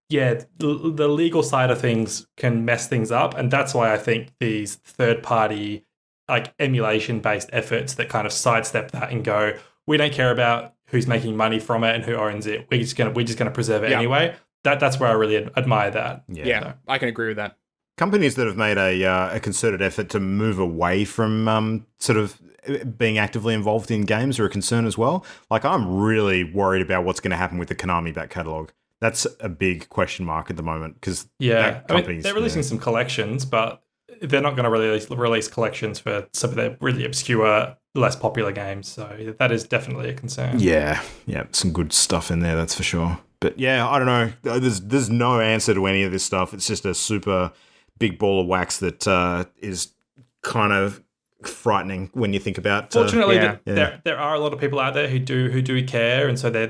yeah, the legal side of things can mess things up, and that's why I think these third-party like emulation-based efforts that kind of sidestep that and go, we don't care about who's making money from it and who owns it. We're just gonna preserve it anyway. That's where I really admire that. Yeah, I can agree with that. Companies that have made a concerted effort to move away from sort of being actively involved in games are a concern as well. Like, I'm really worried about what's going to happen with the Konami back catalogue. That's a big question mark at the moment because they're releasing some collections, but they're not going to release collections for some of their really obscure, less popular games. So that is definitely a concern. Yeah, some good stuff in there, that's for sure. But yeah, I don't know. There's no answer to any of this stuff. It's just a super big ball of wax that is kind of frightening when you think about. Fortunately, there are a lot of people out there who do care, and so there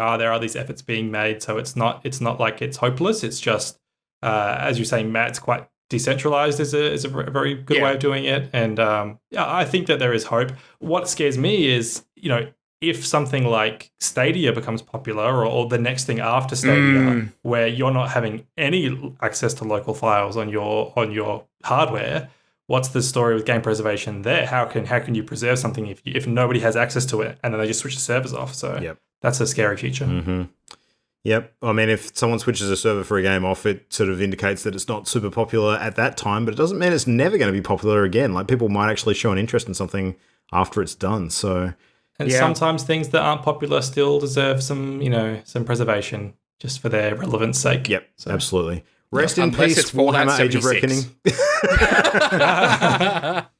are these efforts being made. So it's not like it's hopeless. It's just as you're saying, Matt, it's quite decentralized is a very good way of doing it, and I think that there is hope. What scares me is if something like Stadia becomes popular, or the next thing after Stadia, where you're not having any access to local files on your hardware. What's the story with game preservation there? How can you preserve something if nobody has access to it and then they just switch the servers off? So that's a scary future. Mm-hmm. Yep. I mean, if someone switches a server for a game off, it sort of indicates that it's not super popular at that time, but it doesn't mean it's never going to be popular again. Like, people might actually show an interest in something after it's done. So, and sometimes things that aren't popular still deserve some preservation just for their relevance sake. Yep, so. Absolutely. Rest in peace, Warhammer Age of Reckoning.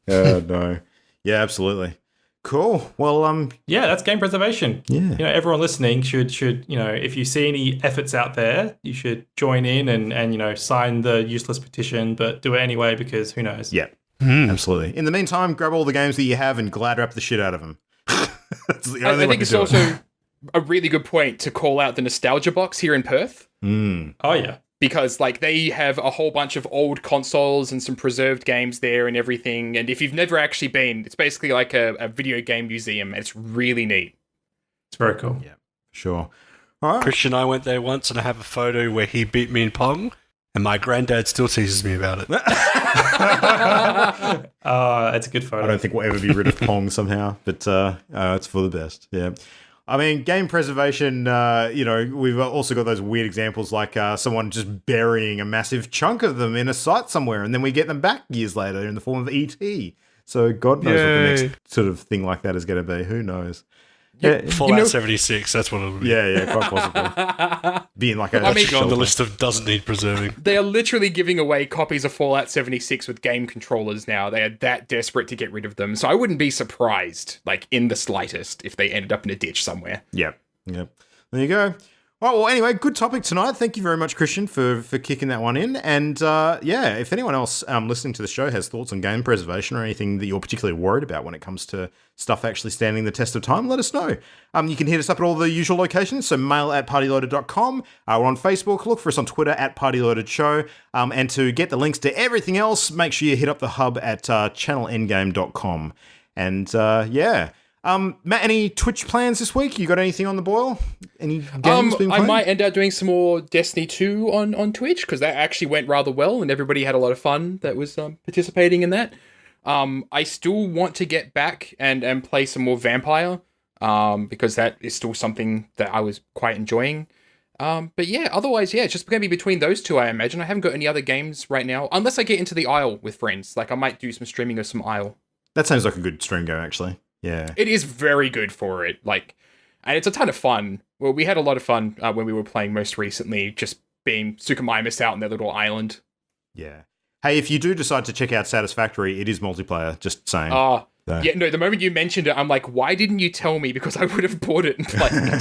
No. Yeah, absolutely. Cool. Well, that's game preservation. Yeah. Everyone listening should if you see any efforts out there, you should join in and sign the useless petition, but do it anyway because who knows? Yeah. Absolutely. In the meantime, grab all the games that you have and glad wrap the shit out of them. That's the only I think it's also a really good point to call out the Nostalgia Box here in Perth. Oh yeah. Because they have a whole bunch of old consoles and some preserved games there and everything. And if you've never actually been, it's basically like a video game museum. And it's really neat. It's very cool. Yeah, sure. All right. Christian and I went there once, and I have a photo where he beat me in Pong, and my granddad still teases me about it. It's a good photo. I don't think we'll ever be rid of Pong somehow, but it's for the best. Yeah. I mean, game preservation, we've also got those weird examples like someone just burying a massive chunk of them in a site somewhere, and then we get them back years later in the form of E.T. So God knows what the next sort of thing like that is going to be. Who knows? Fallout 76, that's what it'll be. Yeah, quite possibly. Being like on the list of doesn't need preserving. They are literally giving away copies of Fallout 76 with game controllers now. They are that desperate to get rid of them. So I wouldn't be surprised, in the slightest, if they ended up in a ditch somewhere. Yep. There you go. All right, well, anyway, good topic tonight. Thank you very much, Christian, for kicking that one in. And if anyone else listening to the show has thoughts on game preservation or anything that you're particularly worried about when it comes to stuff actually standing the test of time, let us know. You can hit us up at all the usual locations. So mail@partyloaded.com. We're on Facebook. Look for us on Twitter @partyloadedshow. And to get the links to everything else, make sure you hit up the hub at channelendgame.com. And Matt, any Twitch plans this week? You got anything on the boil? Any games being played? I might end up doing some more Destiny 2 on Twitch because that actually went rather well and everybody had a lot of fun that was participating in that. I still want to get back and play some more Vampire because that is still something that I was quite enjoying. But yeah, otherwise, it's just going to be between those two, I imagine. I haven't got any other games right now, unless I get into the Isle with friends. I might do some streaming of some Isle. That sounds like a good stream go, actually. Yeah. It is very good for it. And it's a ton of fun. Well, we had a lot of fun when we were playing most recently, just being Suchomimus out in their little island. Yeah. Hey, if you do decide to check out Satisfactory, it is multiplayer, just saying. The moment you mentioned it, I'm like, why didn't you tell me? Because I would have bought it and played it.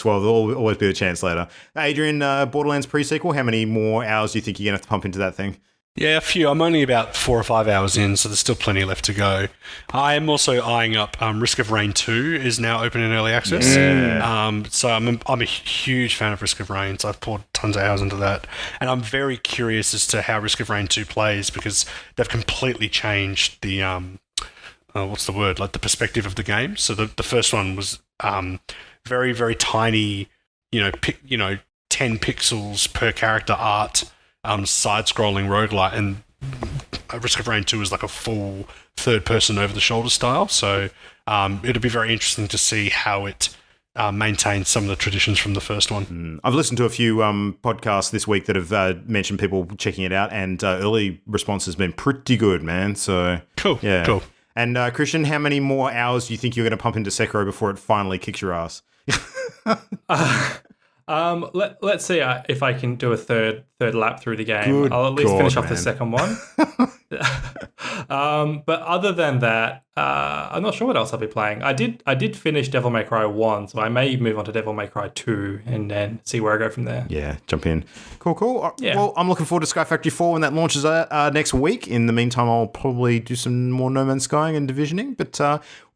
Well, there'll always be a chance later. Adrian, Borderlands pre-sequel, how many more hours do you think you're going to have to pump into that thing? Yeah, a few. I'm only about 4 or 5 hours in, so there's still plenty left to go. I am also eyeing up Risk of Rain 2 is now open in early access. Yeah. So I'm a huge fan of Risk of Rain, so I've poured tons of hours into that. And I'm very curious as to how Risk of Rain 2 plays because they've completely changed the, the perspective of the game. So the first one was very, very tiny, 10 pixels per character art, side-scrolling roguelite, and Risk of Rain 2 is like a full third-person over-the-shoulder style. So it'll be very interesting to see how it maintains some of the traditions from the first one. I've listened to a few podcasts this week that have mentioned people checking it out, and early response has been pretty good, man. So Cool. yeah. Cool. And Christian, how many more hours do you think you're going to pump into Sekiro before it finally kicks your ass? Let's see if I can do a third lap through the game. Good I'll at least God, finish off the man. second one. But other than that, I'm not sure what else I'll be playing. I did finish Devil May Cry 1, so I may move on to Devil May Cry 2 and then see where I go from there. Yeah, jump in. Cool. Yeah. Well, I'm looking forward to Sky Factory 4 when that launches next week. In the meantime, I'll probably do some more No Man's Skying and Divisioning, but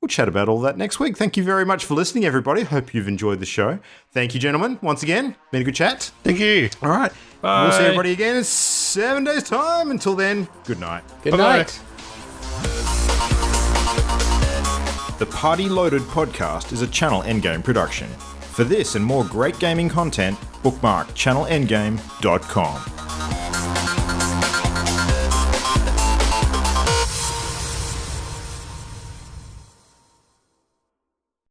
we'll chat about all that next week. Thank you very much for listening, everybody. Hope you've enjoyed the show. Thank you, gentlemen, once again. Been a good chat. Thank you. All right. Bye. We'll see everybody again in 7 days' time. Until then, good night. Good Bye-bye. night. The Party Loaded podcast is a Channel Endgame production. For this and more great gaming content, bookmark channelendgame.com.